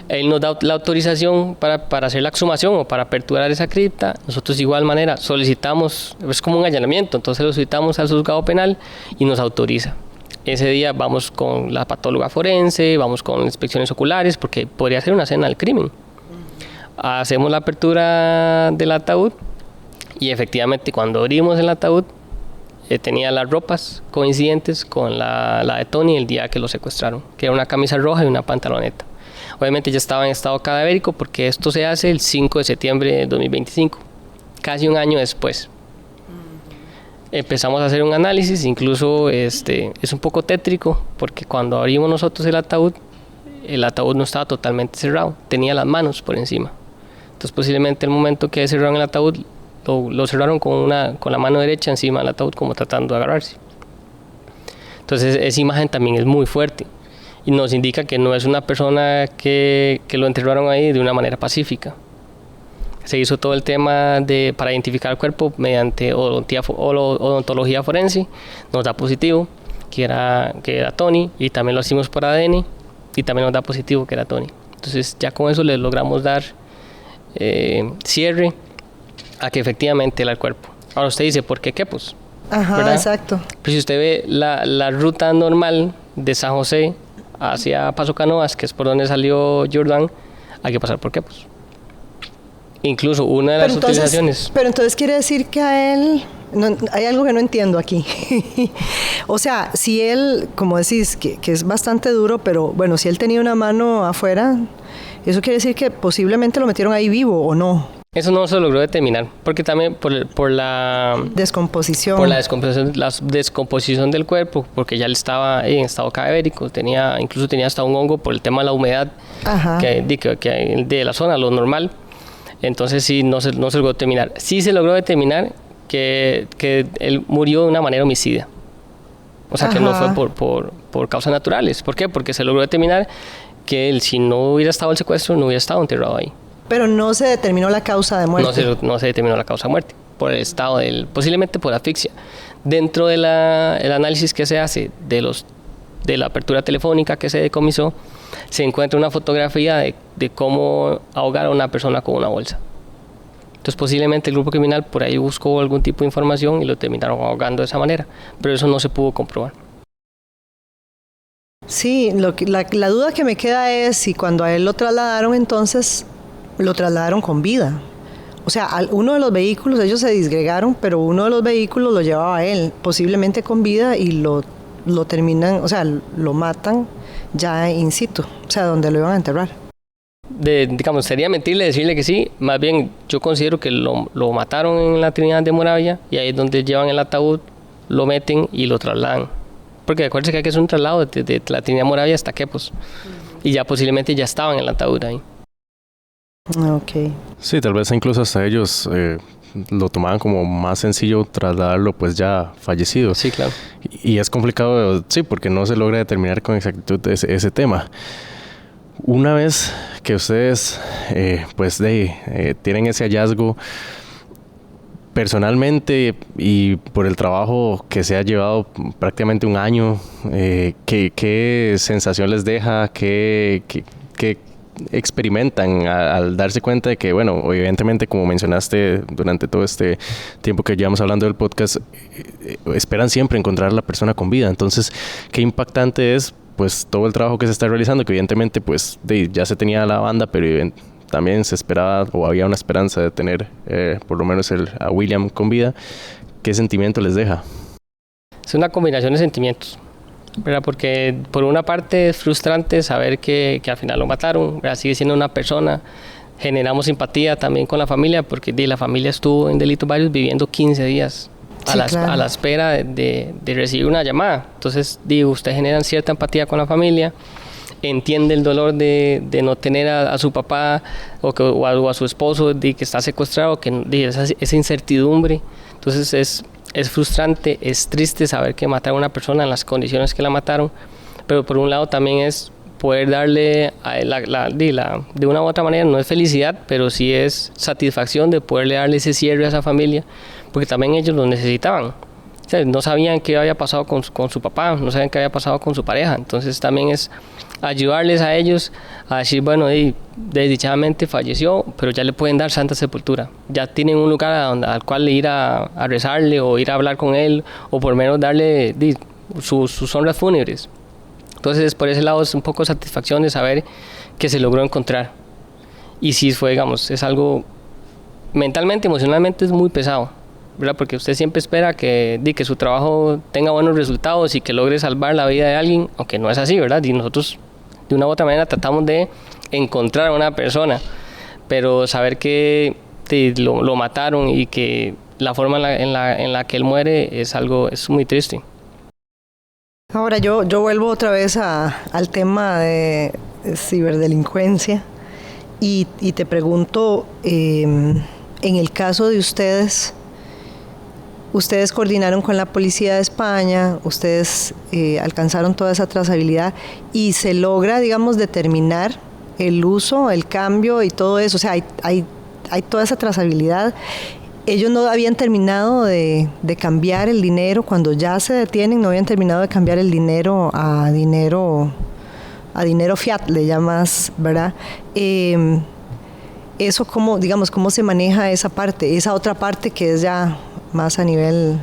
Él nos da la autorización para hacer la exhumación o para aperturar esa cripta. Nosotros de igual manera solicitamos, es como un allanamiento, entonces lo solicitamos al juzgado penal y nos autoriza. Ese día vamos con la patóloga forense, vamos con inspecciones oculares, porque podría ser una escena del crimen. Hacemos la apertura del ataúd y efectivamente cuando abrimos el ataúd tenía las ropas coincidentes con la de Tony el día que lo secuestraron, que era una camisa roja y una pantaloneta. Obviamente ya estaba en estado cadavérico, porque esto se hace el 5 de septiembre de 2025, casi un año después. Empezamos a hacer un análisis, incluso es un poco tétrico, porque cuando abrimos nosotros el ataúd no estaba totalmente cerrado, tenía las manos por encima. Entonces posiblemente el momento que cerraron el ataúd, lo cerraron con la mano derecha encima del ataúd, como tratando de agarrarse. Entonces esa imagen también es muy fuerte y nos indica que no es una persona que lo enterraron ahí de una manera pacífica. Se hizo todo el tema para identificar el cuerpo mediante odontología forense, nos da positivo que era Tony, y también lo hicimos por ADN y también nos da positivo que era Tony. Entonces ya con eso le logramos dar cierre a que efectivamente era el cuerpo. Ahora usted dice, ¿por qué Quepos? Ajá, ¿verdad? Exacto. Pero si usted ve la ruta normal de San José hacia Paso Canoas, que es por donde salió Jordan, hay que pasar por Quepos. Incluso una de las utilizaciones... Pero entonces quiere decir que a él... hay algo que no entiendo aquí. O sea, si él, como decís, que es bastante duro, pero bueno, si él tenía una mano afuera, eso quiere decir que posiblemente lo metieron ahí vivo, ¿o no? Eso no se logró determinar, porque también por la descomposición. Por la descomposición del cuerpo, porque ya él estaba en estado cadavérico, incluso tenía hasta un hongo por el tema de la humedad que hay de la zona, lo normal. Entonces sí, no se logró determinar. Sí se logró determinar que él murió de una manera homicida. O sea, que no fue por causas naturales. ¿Por qué? Porque se logró determinar que él, si no hubiera estado el secuestro, no hubiera estado enterrado ahí. Pero no se determinó la causa de muerte. No se determinó la causa de muerte por el estado posiblemente por asfixia. Dentro de el análisis que se hace de la apertura telefónica que se decomisó, se encuentra una fotografía de cómo ahogar a una persona con una bolsa. Entonces posiblemente el grupo criminal por ahí buscó algún tipo de información y lo terminaron ahogando de esa manera, pero eso no se pudo comprobar. Sí, la duda que me queda es si cuando a él lo trasladaron, entonces lo trasladaron con vida. O sea, uno de los vehículos, ellos se disgregaron, pero uno de los vehículos lo llevaba a él, posiblemente con vida, y lo terminan, o sea, lo matan ya in situ, o sea, donde lo iban a enterrar. Digamos, sería mentirle decirle que sí, más bien yo considero que lo mataron en la Trinidad de Moravia y ahí es donde llevan el ataúd, lo meten y lo trasladan. Porque acuérdense que hay que hacer un traslado de la Trinidad de Moravia hasta Quepos. Y ya posiblemente ya estaban en el ataúd ahí. Ok. Sí, tal vez incluso hasta ellos lo tomaban como más sencillo trasladarlo pues ya fallecido. Sí, claro. Y es complicado, sí, porque no se logra determinar con exactitud ese tema. Una vez que ustedes tienen ese hallazgo, personalmente y por el trabajo que se ha llevado prácticamente un año, ¿qué sensación les deja? ¿Qué experimentan al darse cuenta de que, bueno, evidentemente, como mencionaste durante todo este tiempo que llevamos hablando del podcast, esperan siempre encontrar a la persona con vida? Entonces, ¿qué impactante es pues todo el trabajo que se está realizando? Que evidentemente pues ya se tenía la banda, pero también se esperaba o había una esperanza de tener por lo menos a William con vida. ¿Qué sentimiento les deja? Es una combinación de sentimientos, ¿verdad? Porque por una parte es frustrante saber que al final lo mataron, ¿verdad? Sigue siendo una persona. Generamos simpatía también con la familia porque la familia estuvo en Delitos Varios viviendo 15 días a la espera de recibir una llamada. Entonces, usted genera cierta empatía con la familia, entiende el dolor de no tener a su papá o a su esposo que está secuestrado, esa incertidumbre. Entonces es frustrante, es triste saber que mataron a una persona en las condiciones que la mataron, pero por un lado también es poder darle de una u otra manera, no es felicidad, pero sí es satisfacción de poderle darle ese cierre a esa familia, porque también ellos lo necesitaban. O sea, no sabían qué había pasado con su papá, no sabían qué había pasado con su pareja. Entonces también es ayudarles a ellos a decir, bueno, desdichadamente falleció, pero ya le pueden dar santa sepultura. Ya tienen un lugar al cual ir a rezarle o ir a hablar con él, o por lo menos darle sus honras fúnebres. Entonces por ese lado es un poco satisfacción de saber que se logró encontrar. Y sí fue, digamos, es algo mentalmente, emocionalmente es muy pesado, ¿verdad? Porque usted siempre espera que su trabajo tenga buenos resultados y que logre salvar la vida de alguien, aunque no es así, ¿verdad? Y nosotros de una u otra manera tratamos de encontrar a una persona, pero saber que lo mataron y que la forma en la que él muere es muy triste. Ahora yo vuelvo otra vez al tema de ciberdelincuencia y te pregunto, en el caso de ustedes coordinaron con la Policía de España, ustedes alcanzaron toda esa trazabilidad y se logra, digamos, determinar el uso, el cambio y todo eso. O sea, hay toda esa trazabilidad. Ellos no habían terminado de cambiar el dinero, cuando ya se detienen, no habían terminado de cambiar el dinero a dinero fiat, le llamas, ¿verdad? Eso, ¿cómo se maneja esa parte, esa otra parte que es ya más a nivel?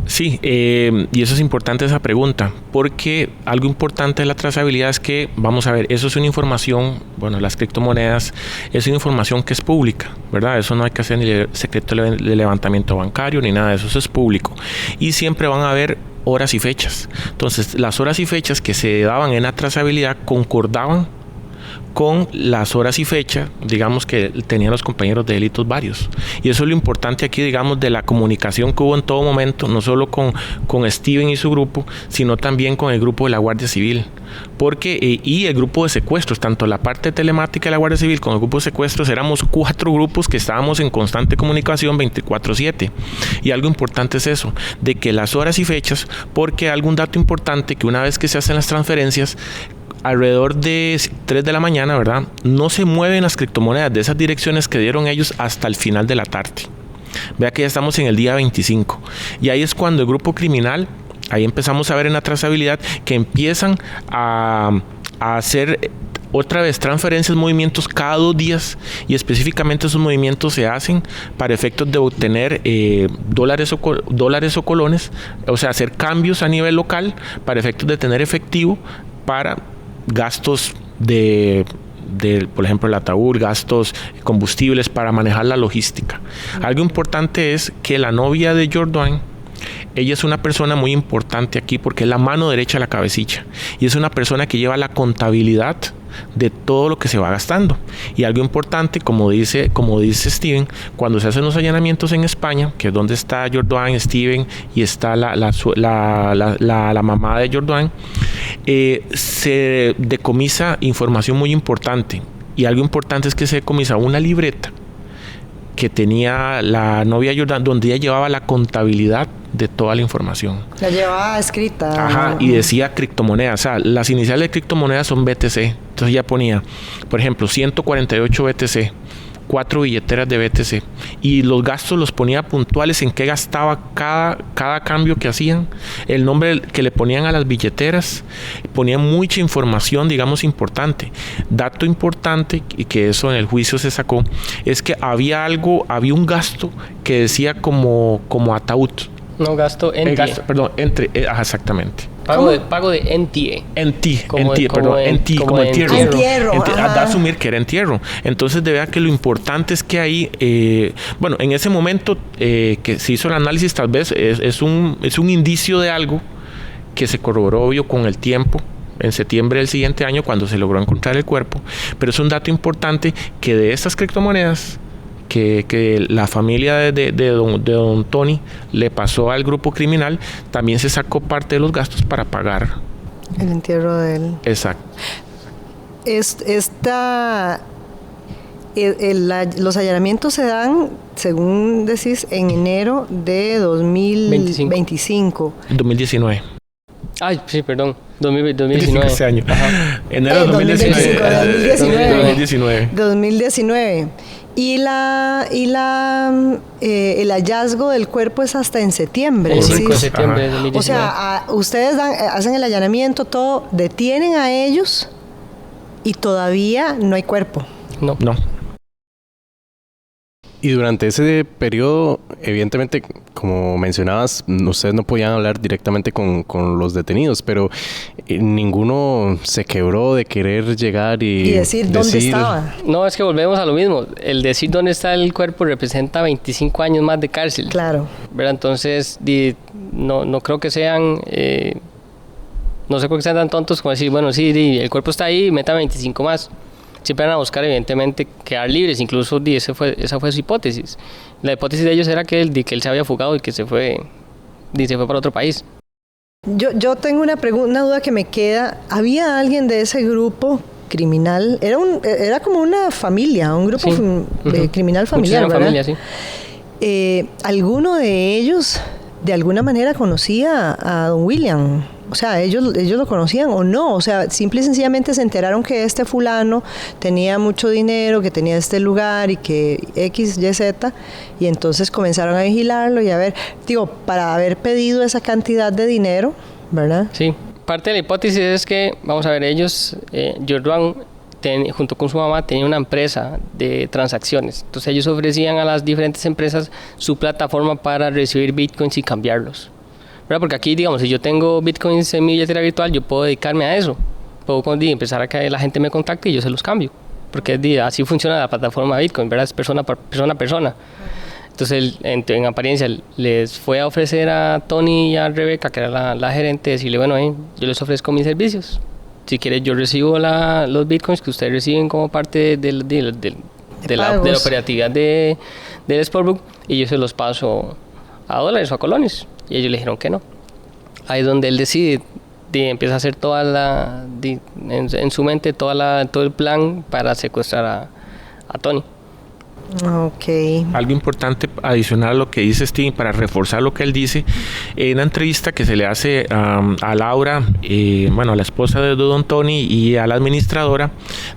Sí, y eso es importante esa pregunta, porque algo importante de la trazabilidad es que, vamos a ver, eso es una información, bueno, las criptomonedas es una información que es pública, ¿verdad? Eso no hay que hacer ni secreto de levantamiento bancario ni nada de eso es público. Y siempre van a haber horas y fechas. Entonces, las horas y fechas que se daban en la trazabilidad concordaban con las horas y fechas, digamos, que tenían los compañeros de Delitos Varios. Y eso es lo importante aquí, digamos, de la comunicación que hubo en todo momento, no solo con Steven y su grupo, sino también con el grupo de la Guardia Civil. Porque, y el grupo de secuestros, tanto la parte telemática de la Guardia Civil como el grupo de secuestros, éramos 4 grupos que estábamos en constante comunicación 24/7. Y algo importante es eso, de que las horas y fechas, porque algún dato importante que una vez que se hacen las transferencias, alrededor de 3 de la mañana, ¿verdad? No se mueven las criptomonedas de esas direcciones que dieron ellos hasta el final de la tarde. Vea que ya estamos en el día 25. Y ahí es cuando el grupo criminal, ahí empezamos a ver en la trazabilidad que empiezan a hacer otra vez transferencias, movimientos cada 2 días, y específicamente esos movimientos se hacen para efectos de obtener dólares o colones, o sea, hacer cambios a nivel local para efectos de tener efectivo para gastos de por ejemplo, el ataúd, gastos combustibles para manejar la logística. Algo importante es que la novia de Jordan, ella es una persona muy importante aquí porque es la mano derecha de la cabecilla y es una persona que lleva la contabilidad de todo lo que se va gastando. Y algo importante, como dice Steven, cuando se hacen los allanamientos en España, que es donde está Jordan, Steven y está la mamá de Jordan, se decomisa información muy importante. Y algo importante es que se decomisa una libreta que tenía la novia Jordan, donde ella llevaba la contabilidad de toda la información. La llevaba escrita. Ajá, y decía criptomonedas. O sea, las iniciales de criptomonedas son BTC. Entonces ella ponía, por ejemplo, 148 BTC, 4 billeteras de BTC. Y los gastos los ponía puntuales en qué gastaba cada cambio que hacían, el nombre que le ponían a las billeteras. Ponía mucha información, digamos, importante. Dato importante, y que eso en el juicio se sacó, es que había un gasto que decía como ataúd. No, gasto NTA. Perdón, exactamente. Pago de NTA. Como entierro. Entierro. Da a asumir que era entierro. Entonces, de verdad que lo importante es que ahí, en ese momento que se hizo el análisis, tal vez es un indicio de algo que se corroboró, obvio, con el tiempo, en septiembre del siguiente año, cuando se logró encontrar el cuerpo. Pero es un dato importante que de estas criptomonedas que la familia de don Tony le pasó al grupo criminal, también se sacó parte de los gastos para pagar el entierro de él. Exacto. Los allanamientos se dan, según decís, en enero de 2025. 2019. Ay, sí, perdón. 2019. Ese año. Ajá. Enero de 2019. 2019. Y el hallazgo del cuerpo es hasta en septiembre. El 5 de septiembre de 2019. O sea, ustedes hacen el allanamiento, todo, detienen a ellos y todavía no hay cuerpo. No. Y durante ese periodo, evidentemente, como mencionabas, ustedes no podían hablar directamente con los detenidos, pero ninguno se quebró de querer llegar y decir dónde estaba. No, es que volvemos a lo mismo. El decir dónde está el cuerpo representa 25 años más de cárcel. Claro. ¿Verdad? Entonces, no creo que sean... no sé por qué sean tan tontos como decir, bueno, sí, el cuerpo está ahí, meta 25 más. Siempre van a buscar, evidentemente, quedar libres. Incluso esa fue su hipótesis. La hipótesis de ellos era que él se había fugado y que se fue para otro país. Yo tengo una duda que me queda. ¿Había alguien de ese grupo criminal? Era como una familia, un grupo criminal familiar, ¿verdad? Familia, sí. ¿Alguno de ellos de alguna manera conocía a don William? O sea, ¿ellos lo conocían o no? O sea, simple y sencillamente se enteraron que este fulano tenía mucho dinero, que tenía este lugar y que X, Y, Z, y entonces comenzaron a vigilarlo y a ver, para haber pedido esa cantidad de dinero, ¿verdad? Sí, parte de la hipótesis es que, vamos a ver, ellos, Jordan, junto con su mamá, tenía una empresa de transacciones. Entonces ellos ofrecían a las diferentes empresas su plataforma para recibir bitcoins y cambiarlos. ¿Verdad? Porque aquí, digamos, si yo tengo bitcoins en mi billetera virtual, yo puedo dedicarme a eso. Puedo empezar a que la gente me contacte y yo se los cambio. Porque así funciona la plataforma Bitcoin, ¿verdad? Es persona a persona. Entonces, en apariencia, les fue a ofrecer a Tony y a Rebeca, que era la gerente, decirle, bueno, yo les ofrezco mis servicios. Si quieres, yo recibo los bitcoins que ustedes reciben como parte de la operatividad del Sportbook y yo se los paso a dólares o a colones. Y ellos le dijeron que no. Ahí es donde él decide, empieza a hacer en su mente todo el plan para secuestrar a Tony. Okay. Algo importante adicional a lo que dice Steven, para reforzar lo que él dice, en una entrevista que se le hace a Laura, a la esposa de Don Tony y a la administradora,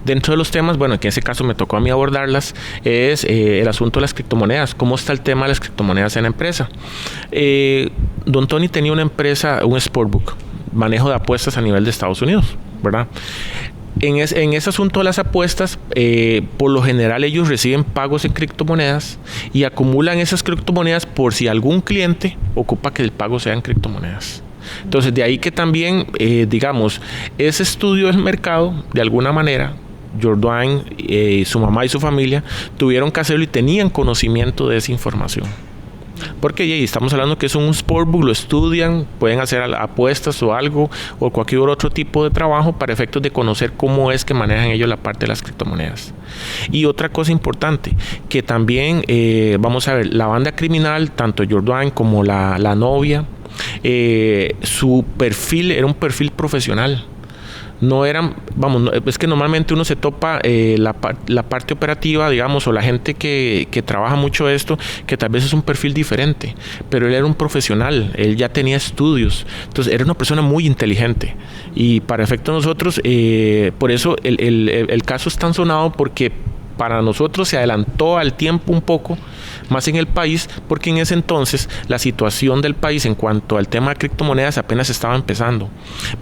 dentro de los temas, que en ese caso me tocó a mí abordarlas, es el asunto de las criptomonedas. ¿Cómo está el tema de las criptomonedas en la empresa? Don Tony tenía una empresa, un sportbook, manejo de apuestas a nivel de Estados Unidos, ¿verdad? En ese asunto de las apuestas, por lo general ellos reciben pagos en criptomonedas y acumulan esas criptomonedas por si algún cliente ocupa que el pago sea en criptomonedas. Entonces, de ahí que también, ese estudio del mercado, de alguna manera, Jordan, su mamá y su familia tuvieron que hacerlo y tenían conocimiento de esa información. Porque estamos hablando que es un sportbook, lo estudian, pueden hacer apuestas o algo, o cualquier otro tipo de trabajo para efectos de conocer cómo es que manejan ellos la parte de las criptomonedas. Y otra cosa importante, que también, la banda criminal, tanto Jordan como la novia, su perfil era un perfil profesional. No eran, es que normalmente uno se topa la parte operativa, o la gente que trabaja mucho esto, que tal vez es un perfil diferente, pero él era un profesional, él ya tenía estudios, entonces era una persona muy inteligente, y para efecto de nosotros, por eso el caso es tan sonado, porque para nosotros se adelantó al tiempo un poco más en el país, porque en ese entonces la situación del país en cuanto al tema de criptomonedas apenas estaba empezando.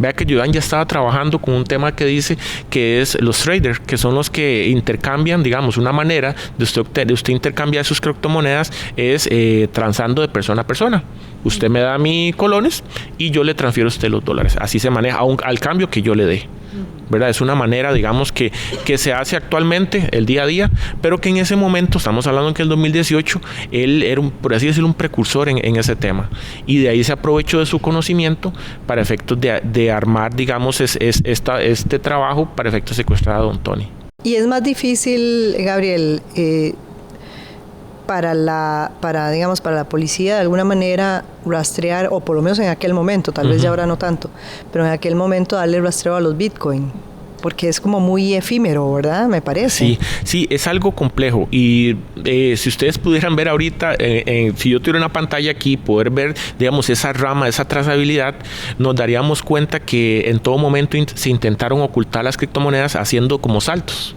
Vea que Jordan ya estaba trabajando con un tema que dice que es los traders, que son los que intercambian, una manera de usted intercambiar sus criptomonedas es transando de persona a persona. Usted me da a mí colones y yo le transfiero a usted los dólares. Así se maneja al cambio que yo le dé, ¿verdad? Es una manera, que se hace actualmente el día a día, pero que en ese momento, estamos hablando que en el 2018, él era, por así decirlo, un precursor en ese tema, y de ahí se aprovechó de su conocimiento para efectos de armar, este trabajo para efectos de secuestrar a Don Tony. Y es más difícil, Gabriel, para la policía de alguna manera rastrear, o por lo menos en aquel momento, tal vez ya ahora no tanto, pero en aquel momento darle rastreo a los Bitcoin, porque es como muy efímero, ¿verdad? Me parece. Sí, es algo complejo, y si ustedes pudieran ver ahorita, si yo tuviera una pantalla aquí, poder ver, esa rama, esa trazabilidad, nos daríamos cuenta que en todo momento se intentaron ocultar las criptomonedas haciendo como saltos,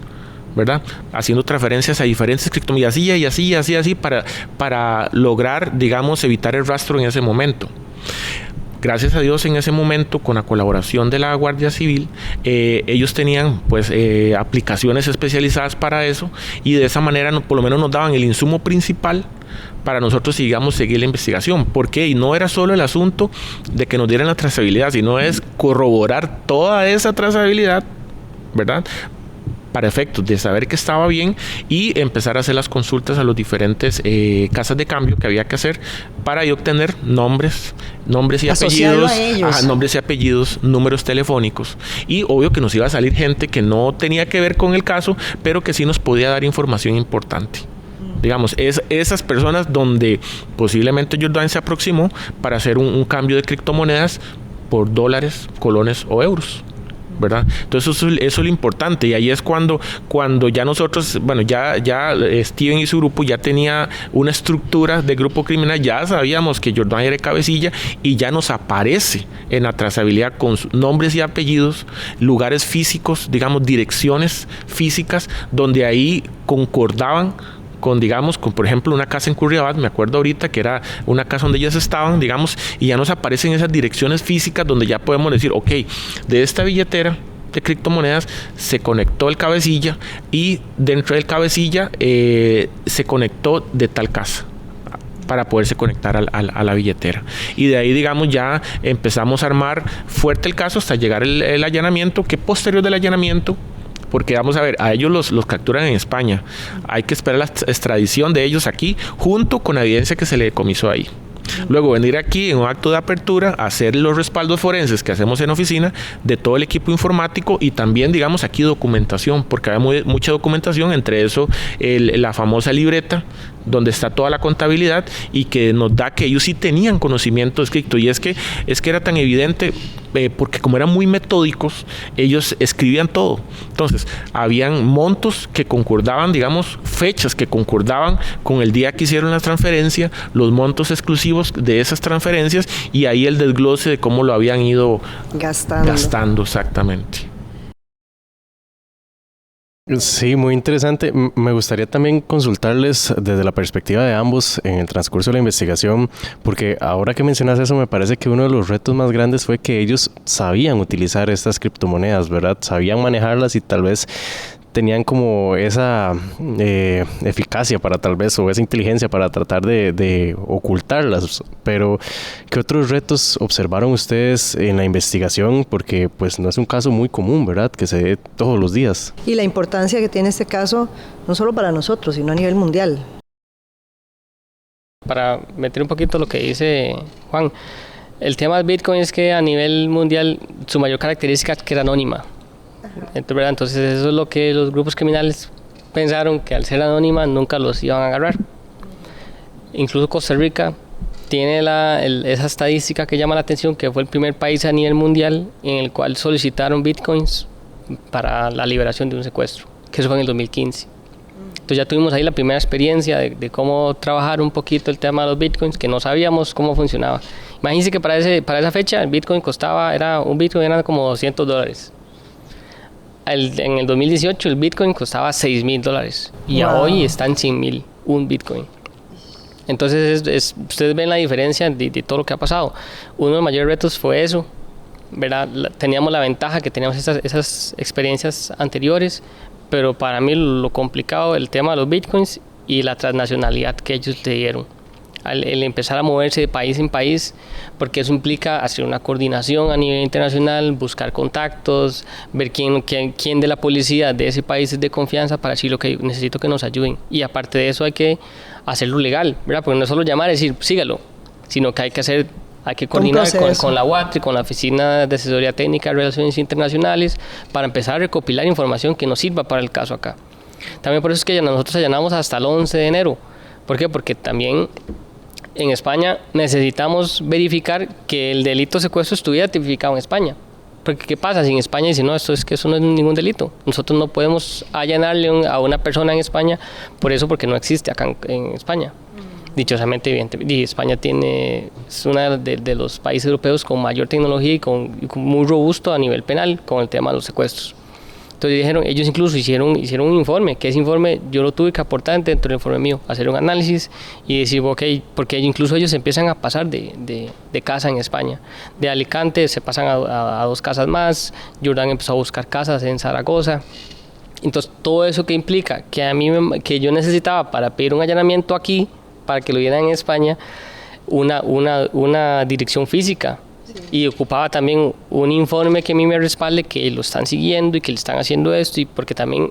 ¿verdad? Haciendo transferencias a diferentes criptomonedas, y así para lograr, evitar el rastro en ese momento. Gracias a Dios, en ese momento, con la colaboración de la Guardia Civil, ellos tenían aplicaciones especializadas para eso, y de esa manera por lo menos nos daban el insumo principal para nosotros, seguir la investigación. Porque y no era solo el asunto de que nos dieran la trazabilidad, sino es corroborar toda esa trazabilidad, ¿verdad?, para efectos de saber que estaba bien, y empezar a hacer las consultas a los diferentes casas de cambio que había que hacer para obtener nombres y apellidos, números telefónicos, y obvio que nos iba a salir gente que no tenía que ver con el caso, pero que sí nos podía dar información importante. Esas personas donde posiblemente Jordan se aproximó para hacer un cambio de criptomonedas por dólares, colones o euros, ¿verdad? Entonces eso es lo importante, y ahí es cuando ya nosotros, ya Steven y su grupo ya tenía una estructura de grupo criminal, ya sabíamos que Jordan era cabecilla, y ya nos aparece en la trazabilidad con nombres y apellidos, lugares físicos, direcciones físicas, donde ahí concordaban con, por ejemplo, una casa en Curriabat, me acuerdo ahorita que era una casa donde ellas estaban, y ya nos aparecen esas direcciones físicas donde ya podemos decir, ok, de esta billetera de criptomonedas se conectó el cabecilla, y dentro del cabecilla se conectó de tal casa, para poderse conectar a la billetera. Y de ahí, ya empezamos a armar fuerte el caso hasta llegar el allanamiento, que posterior del allanamiento, porque a ellos los capturan en España, hay que esperar la extradición de ellos aquí, junto con la evidencia que se le decomisó ahí. Luego venir aquí en un acto de apertura, hacer los respaldos forenses que hacemos en oficina de todo el equipo informático, y también aquí documentación, porque hay mucha documentación, entre eso la famosa libreta donde está toda la contabilidad y que nos da que ellos sí tenían conocimiento escrito. Y es que era tan evidente, porque como eran muy metódicos, ellos escribían todo. Entonces, habían montos que concordaban, digamos, fechas que concordaban con el día que hicieron la transferencia, los montos exclusivos de esas transferencias y ahí el desglose de cómo lo habían ido gastando exactamente. Sí, muy interesante. Me gustaría también consultarles desde la perspectiva de ambos en el transcurso de la investigación, porque ahora que mencionas eso, me parece que uno de los retos más grandes fue que ellos sabían utilizar estas criptomonedas, ¿verdad? Sabían manejarlas y tal vez tenían como esa eficacia para tal vez, o esa inteligencia para tratar de ocultarlas. Pero, ¿qué otros retos observaron ustedes en la investigación? Porque pues no es un caso muy común, ¿verdad? Que se dé todos los días. Y la importancia que tiene este caso, no solo para nosotros, sino a nivel mundial. Para meter un poquito lo que dice Juan, el tema del Bitcoin es que a nivel mundial su mayor característica es que era anónima. Entonces eso es lo que los grupos criminales pensaron, que al ser anónima nunca los iban a agarrar. Incluso Costa Rica tiene esa estadística que llama la atención, que fue el primer país a nivel mundial en el cual solicitaron bitcoins para la liberación de un secuestro, que eso fue en el 2015. Entonces ya tuvimos ahí la primera experiencia de cómo trabajar un poquito el tema de los bitcoins, que no sabíamos cómo funcionaba. Imagínense que para esa fecha el bitcoin un bitcoin era como $200. En el 2018 el bitcoin costaba $6,000 y hoy está en 100,000 un bitcoin. Entonces ustedes ven la diferencia de todo lo que ha pasado. Uno de los mayores retos fue eso, ¿verdad? Teníamos la ventaja que teníamos esas experiencias anteriores, pero para mí lo complicado el tema de los bitcoins y la transnacionalidad que ellos le dieron. El empezar a moverse de país en país, porque eso implica hacer una coordinación a nivel internacional, buscar contactos, ver quién de la policía de ese país es de confianza para decir lo que necesito que nos ayuden. Y aparte de eso hay que hacerlo legal, ¿verdad? Porque no es solo llamar y decir sígalo, sino que hay que coordinar con la UATRI, con la Oficina de Asesoría Técnica de Relaciones Internacionales, para empezar a recopilar información que nos sirva para el caso acá. También por eso es que nosotros allanamos hasta el 11 de enero. ¿Por qué? Porque también en España necesitamos verificar que el delito de secuestro estuviera tipificado en España. Porque ¿qué pasa si en España dicen no, eso no es ningún delito? Nosotros no podemos allanarle a una persona en España porque no existe acá en España. Dichosamente, evidentemente, España es uno de los países europeos con mayor tecnología y muy robusto a nivel penal con el tema de los secuestros. Entonces ellos incluso hicieron un informe, que ese informe yo lo tuve que aportar dentro del informe mío, hacer un análisis y decir, ok, porque incluso ellos empiezan a pasar de casa en España. De Alicante se pasan a 2 casas más, Jordan empezó a buscar casas en Zaragoza. Entonces todo eso que implica que yo necesitaba para pedir un allanamiento aquí, para que lo dieran en España, una dirección física. Y ocupaba también un informe que a mí me respalde que lo están siguiendo y que le están haciendo esto, y porque también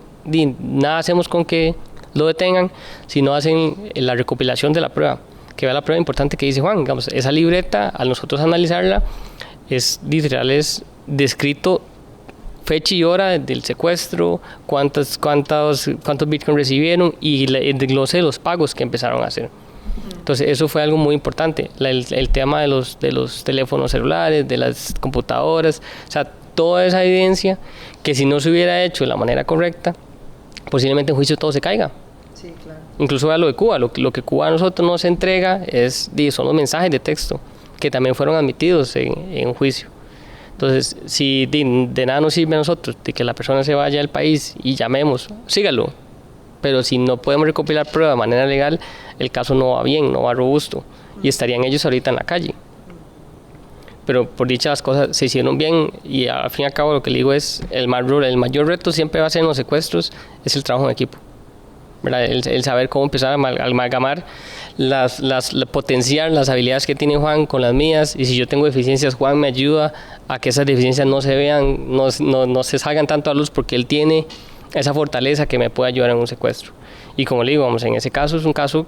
nada hacemos con que lo detengan, sino hacen la recopilación de la prueba, que vea la prueba importante que dice Juan. Digamos, esa libreta, al nosotros analizarla, es descrito fecha y hora del secuestro, cuántos bitcoins recibieron y el desglose de los pagos que empezaron a hacer. Entonces eso fue algo muy importante, el tema de los teléfonos celulares, de las computadoras, o sea, toda esa evidencia que si no se hubiera hecho de la manera correcta, posiblemente en juicio todo se caiga. Sí, claro. Incluso a lo de Cuba, lo que Cuba a nosotros nos entrega son los mensajes de texto que también fueron admitidos en juicio. Entonces, si de nada nos sirve a nosotros de que la persona se vaya del país y llamemos, sígalo. Pero si no podemos recopilar pruebas de manera legal, el caso no va bien, no va robusto, y estarían ellos ahorita en la calle. Pero por dicha las cosas se hicieron bien, y al fin y al cabo lo que le digo es, el mayor reto siempre va a ser en los secuestros, es el trabajo en equipo, ¿verdad? El saber cómo empezar a amalgamar, potenciar las habilidades que tiene Juan con las mías, y si yo tengo deficiencias, Juan me ayuda a que esas deficiencias no se vean, no se salgan tanto a luz, porque él tiene esa fortaleza que me puede ayudar en un secuestro. Y como le digo, en ese caso es un caso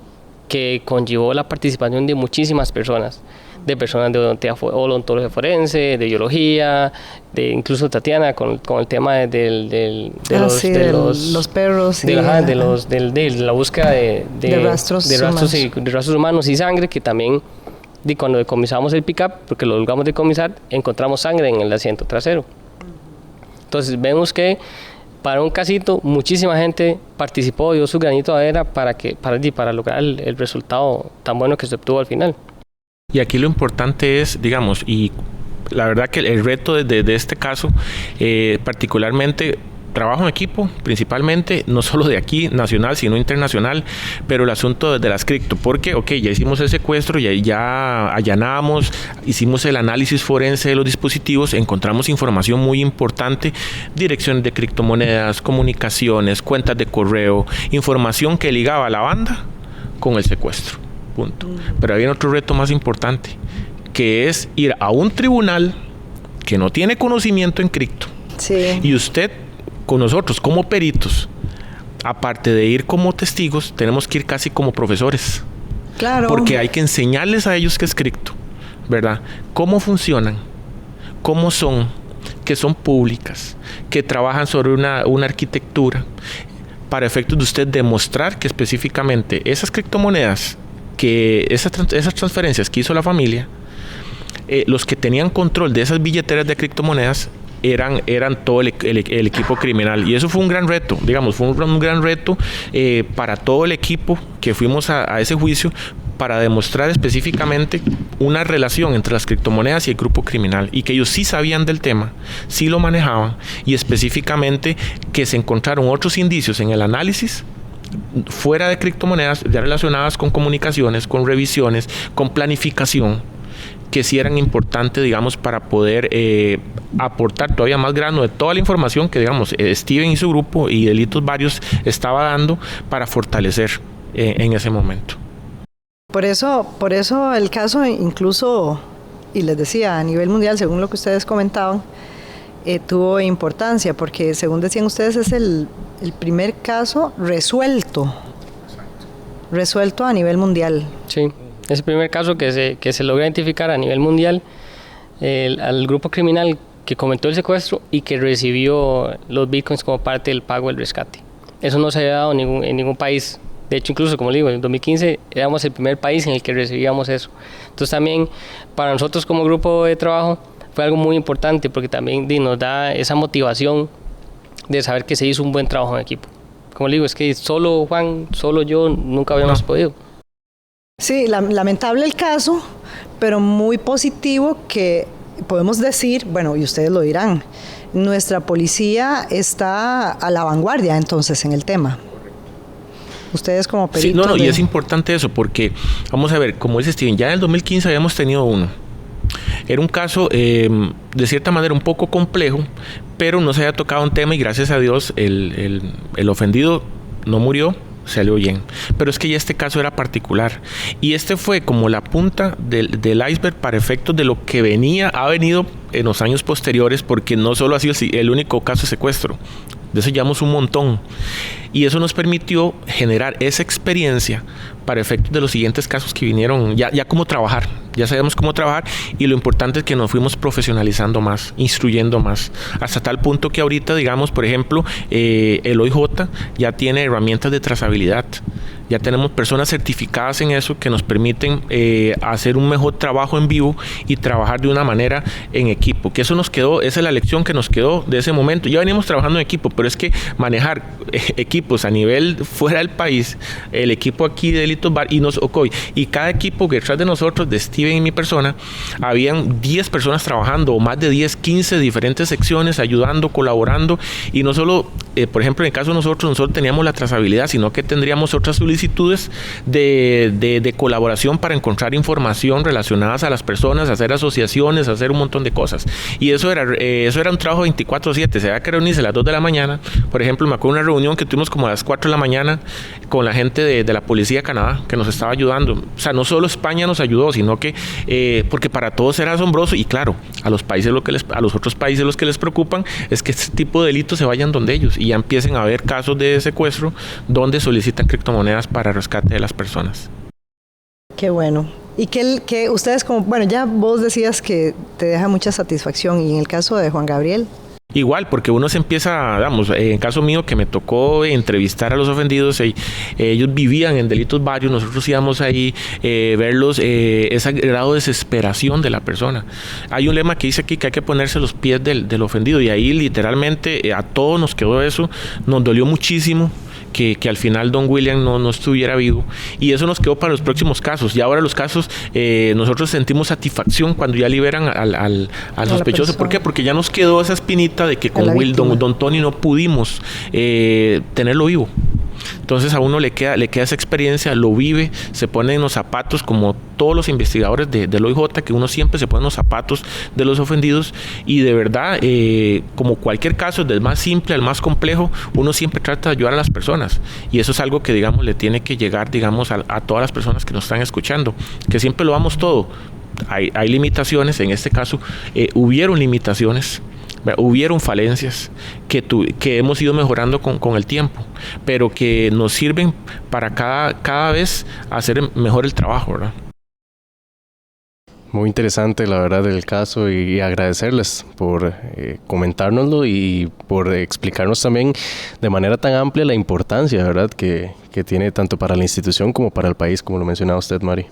que conllevó la participación de muchísimas personas, de personas de odontología forense, de biología, de incluso Tatiana con el tema de los perros, de la búsqueda de rastros humanos y sangre, que también cuando decomisamos el pick-up, porque lo logramos decomisar, encontramos sangre en el asiento trasero. Entonces vemos que para un casito muchísima gente participó, dio su granito de arena para lograr el resultado tan bueno que se obtuvo al final. Y aquí lo importante es, digamos, y la verdad que el reto de este caso, particularmente trabajo en equipo, principalmente, no solo de aquí, nacional, sino internacional, pero el asunto de las cripto, porque, ya hicimos el secuestro, ya allanamos, hicimos el análisis forense de los dispositivos, encontramos información muy importante, direcciones de criptomonedas, comunicaciones, cuentas de correo, información que ligaba a la banda con el secuestro, punto. Pero había otro reto más importante, que es ir a un tribunal que no tiene conocimiento en cripto, sí. Y usted con nosotros como peritos, aparte de ir como testigos, tenemos que ir casi como profesores. Claro. Porque hay que enseñarles a ellos qué es cripto, ¿verdad? Cómo funcionan, cómo son, que son públicas, que trabajan sobre una arquitectura, para efectos de usted demostrar que específicamente esas criptomonedas, que esas transferencias que hizo la familia, los que tenían control de esas billeteras de criptomonedas eran todo el equipo criminal. Y eso fue un gran reto, digamos, fue un gran reto para todo el equipo que fuimos a ese juicio, para demostrar específicamente una relación entre las criptomonedas y el grupo criminal, y que ellos sí sabían del tema, sí lo manejaban, y específicamente que se encontraron otros indicios en el análisis fuera de criptomonedas ya relacionadas con comunicaciones, con revisiones, con planificación, que sí eran importantes, digamos, para poder aportar todavía más grano de toda la información que, digamos, Steven y su grupo y Delitos Varios estaba dando para fortalecer en ese momento. Por eso el caso incluso, y les decía, a nivel mundial, según lo que ustedes comentaban, tuvo importancia, porque según decían ustedes es el primer caso resuelto a nivel mundial. Sí. Es el primer caso que se logra identificar a nivel mundial al grupo criminal que cometió el secuestro y que recibió los bitcoins como parte del pago del rescate. Eso no se había dado en ningún país. De hecho, incluso, como le digo, en 2015 éramos el primer país en el que recibíamos eso. Entonces también para nosotros como grupo de trabajo fue algo muy importante, porque también nos da esa motivación de saber que se hizo un buen trabajo en equipo. Como le digo, es que solo Juan, solo yo nunca habíamos podido. Sí, lamentable el caso, pero muy positivo que podemos decir, bueno, y ustedes lo dirán, nuestra policía está a la vanguardia entonces en el tema. Ustedes como peritos... Sí, y es importante eso, porque, vamos a ver, como dice Steven, ya en el 2015 habíamos tenido uno. Era un caso, de cierta manera, un poco complejo, pero no se había tocado un tema y gracias a Dios el ofendido no murió, salió bien. Pero es que ya este caso era particular, y este fue como la punta del iceberg para efectos de lo que ha venido en los años posteriores, porque no solo ha sido el único caso de secuestro, de eso llevamos un montón, y eso nos permitió generar esa experiencia para efectos de los siguientes casos que vinieron, ya cómo trabajar, ya sabemos cómo trabajar, y lo importante es que nos fuimos profesionalizando más, instruyendo más, hasta tal punto que ahorita, digamos, por ejemplo, el OIJ ya tiene herramientas de trazabilidad, ya tenemos personas certificadas en eso que nos permiten hacer un mejor trabajo en vivo y trabajar de una manera en equipo, que eso nos quedó, esa es la lección que nos quedó de ese momento. Ya veníamos trabajando en equipo, pero es que manejar equipos a nivel fuera del país, el equipo aquí de Delitos Varios y cada equipo que detrás de nosotros, de Steven y mi persona, habían 10 personas trabajando, o más de 10, 15 diferentes secciones, ayudando, colaborando, y no solo, por ejemplo, en el caso de nosotros teníamos la trazabilidad, sino que tendríamos otras solicitudes de colaboración para encontrar información relacionadas a las personas, hacer asociaciones, hacer un montón de cosas. Y eso era un trabajo 24/7, se había que reunirse a las 2 de la mañana. Por ejemplo, me acuerdo de una reunión que tuvimos como a las 4 de la mañana con la gente de la Policía de Canadá, que nos estaba ayudando. O sea, no solo España nos ayudó, sino que, porque para todos era asombroso, y claro, a los otros países los que les preocupan es que este tipo de delitos se vayan donde ellos y ya empiecen a haber casos de secuestro donde solicitan criptomonedas para rescate de las personas. Qué bueno. Y que ustedes como, bueno, ya vos decías que te deja mucha satisfacción, y en el caso de Juan Gabriel. Igual, porque uno se empieza, digamos, en caso mío que me tocó entrevistar a los ofendidos, ellos vivían en delitos varios, nosotros íbamos ahí verlos, ese grado de desesperación de la persona. Hay un lema que dice aquí que hay que ponerse los pies del ofendido, y ahí literalmente a todos nos quedó eso, nos dolió muchísimo. Que al final Don William no estuviera vivo, y eso nos quedó para los próximos casos. Y ahora los casos, nosotros sentimos satisfacción cuando ya liberan al sospechoso. ¿Por qué? Porque ya nos quedó esa espinita de que con Don Tony no pudimos tenerlo vivo. Entonces a uno le queda esa experiencia, lo vive, se pone en los zapatos, como todos los investigadores del OIJ, que uno siempre se pone en los zapatos de los ofendidos, y de verdad, como cualquier caso, desde el más simple al más complejo, uno siempre trata de ayudar a las personas, y eso es algo que, digamos, le tiene que llegar, digamos, a todas las personas que nos están escuchando, que siempre lo damos todo. Hay limitaciones, en este caso hubieron limitaciones, hubieron falencias que hemos ido mejorando con el tiempo, pero que nos sirven para cada vez hacer mejor el trabajo, ¿verdad? Muy interesante, la verdad, el caso, y agradecerles por comentárnoslo y por explicarnos también de manera tan amplia la importancia, ¿verdad?, que tiene tanto para la institución como para el país, como lo mencionaba usted, Mari.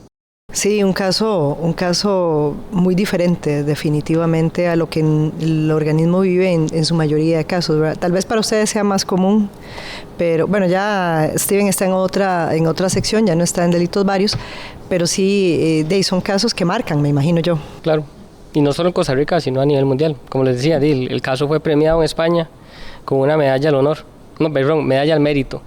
Sí, un caso muy diferente definitivamente a lo que el organismo vive en su mayoría de casos, ¿verdad? Tal vez para ustedes sea más común, pero bueno, ya Steven está en otra sección, ya no está en delitos varios, pero sí, son casos que marcan, me imagino yo. Claro, y no solo en Costa Rica, sino a nivel mundial. Como les decía, el caso fue premiado en España con una medalla al honor, medalla al mérito,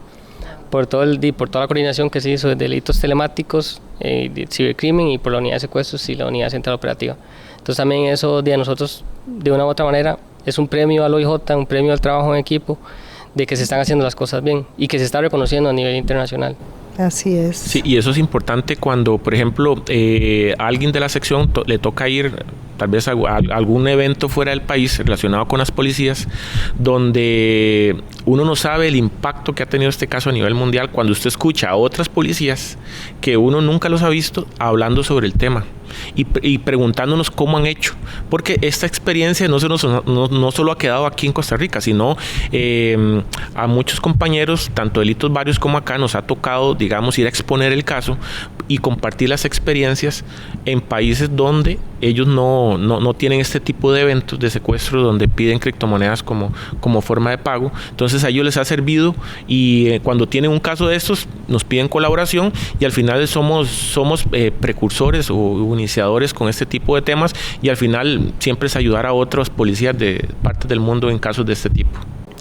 por toda la coordinación que se hizo de delitos telemáticos, de cibercrimen, y por la unidad de secuestros y la unidad central operativa. Entonces también eso de nosotros, de una u otra manera, es un premio al OIJ, un premio al trabajo en equipo, de que se están haciendo las cosas bien y que se está reconociendo a nivel internacional. Así es. Sí, y eso es importante cuando, por ejemplo, a alguien de la sección le toca ir tal vez a algún evento fuera del país relacionado con las policías, donde uno no sabe el impacto que ha tenido este caso a nivel mundial, cuando usted escucha a otras policías que uno nunca los ha visto hablando sobre el tema y preguntándonos cómo han hecho, porque esta experiencia no solo ha quedado aquí en Costa Rica, sino a muchos compañeros, tanto delitos varios como acá, nos ha tocado, digamos, ir a exponer el caso y compartir las experiencias en países donde ellos no tienen este tipo de eventos de secuestro, donde piden criptomonedas como forma de pago. Entonces a ellos les ha servido, y cuando tienen un caso de estos nos piden colaboración, y al final somos precursores o iniciadores con este tipo de temas, y al final siempre es ayudar a otros policías de partes del mundo en casos de este tipo.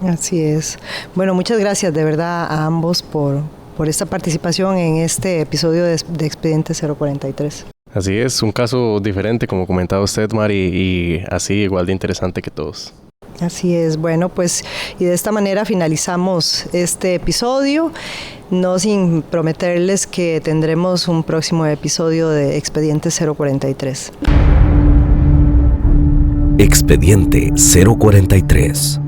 Así es. Bueno, muchas gracias de verdad a ambos por esta participación en este episodio de Expediente 043. Así es, un caso diferente, como comentaba usted, Mari, y así igual de interesante que todos. Así es, bueno, pues, y de esta manera finalizamos este episodio, no sin prometerles que tendremos un próximo episodio de Expediente 043. Expediente 043.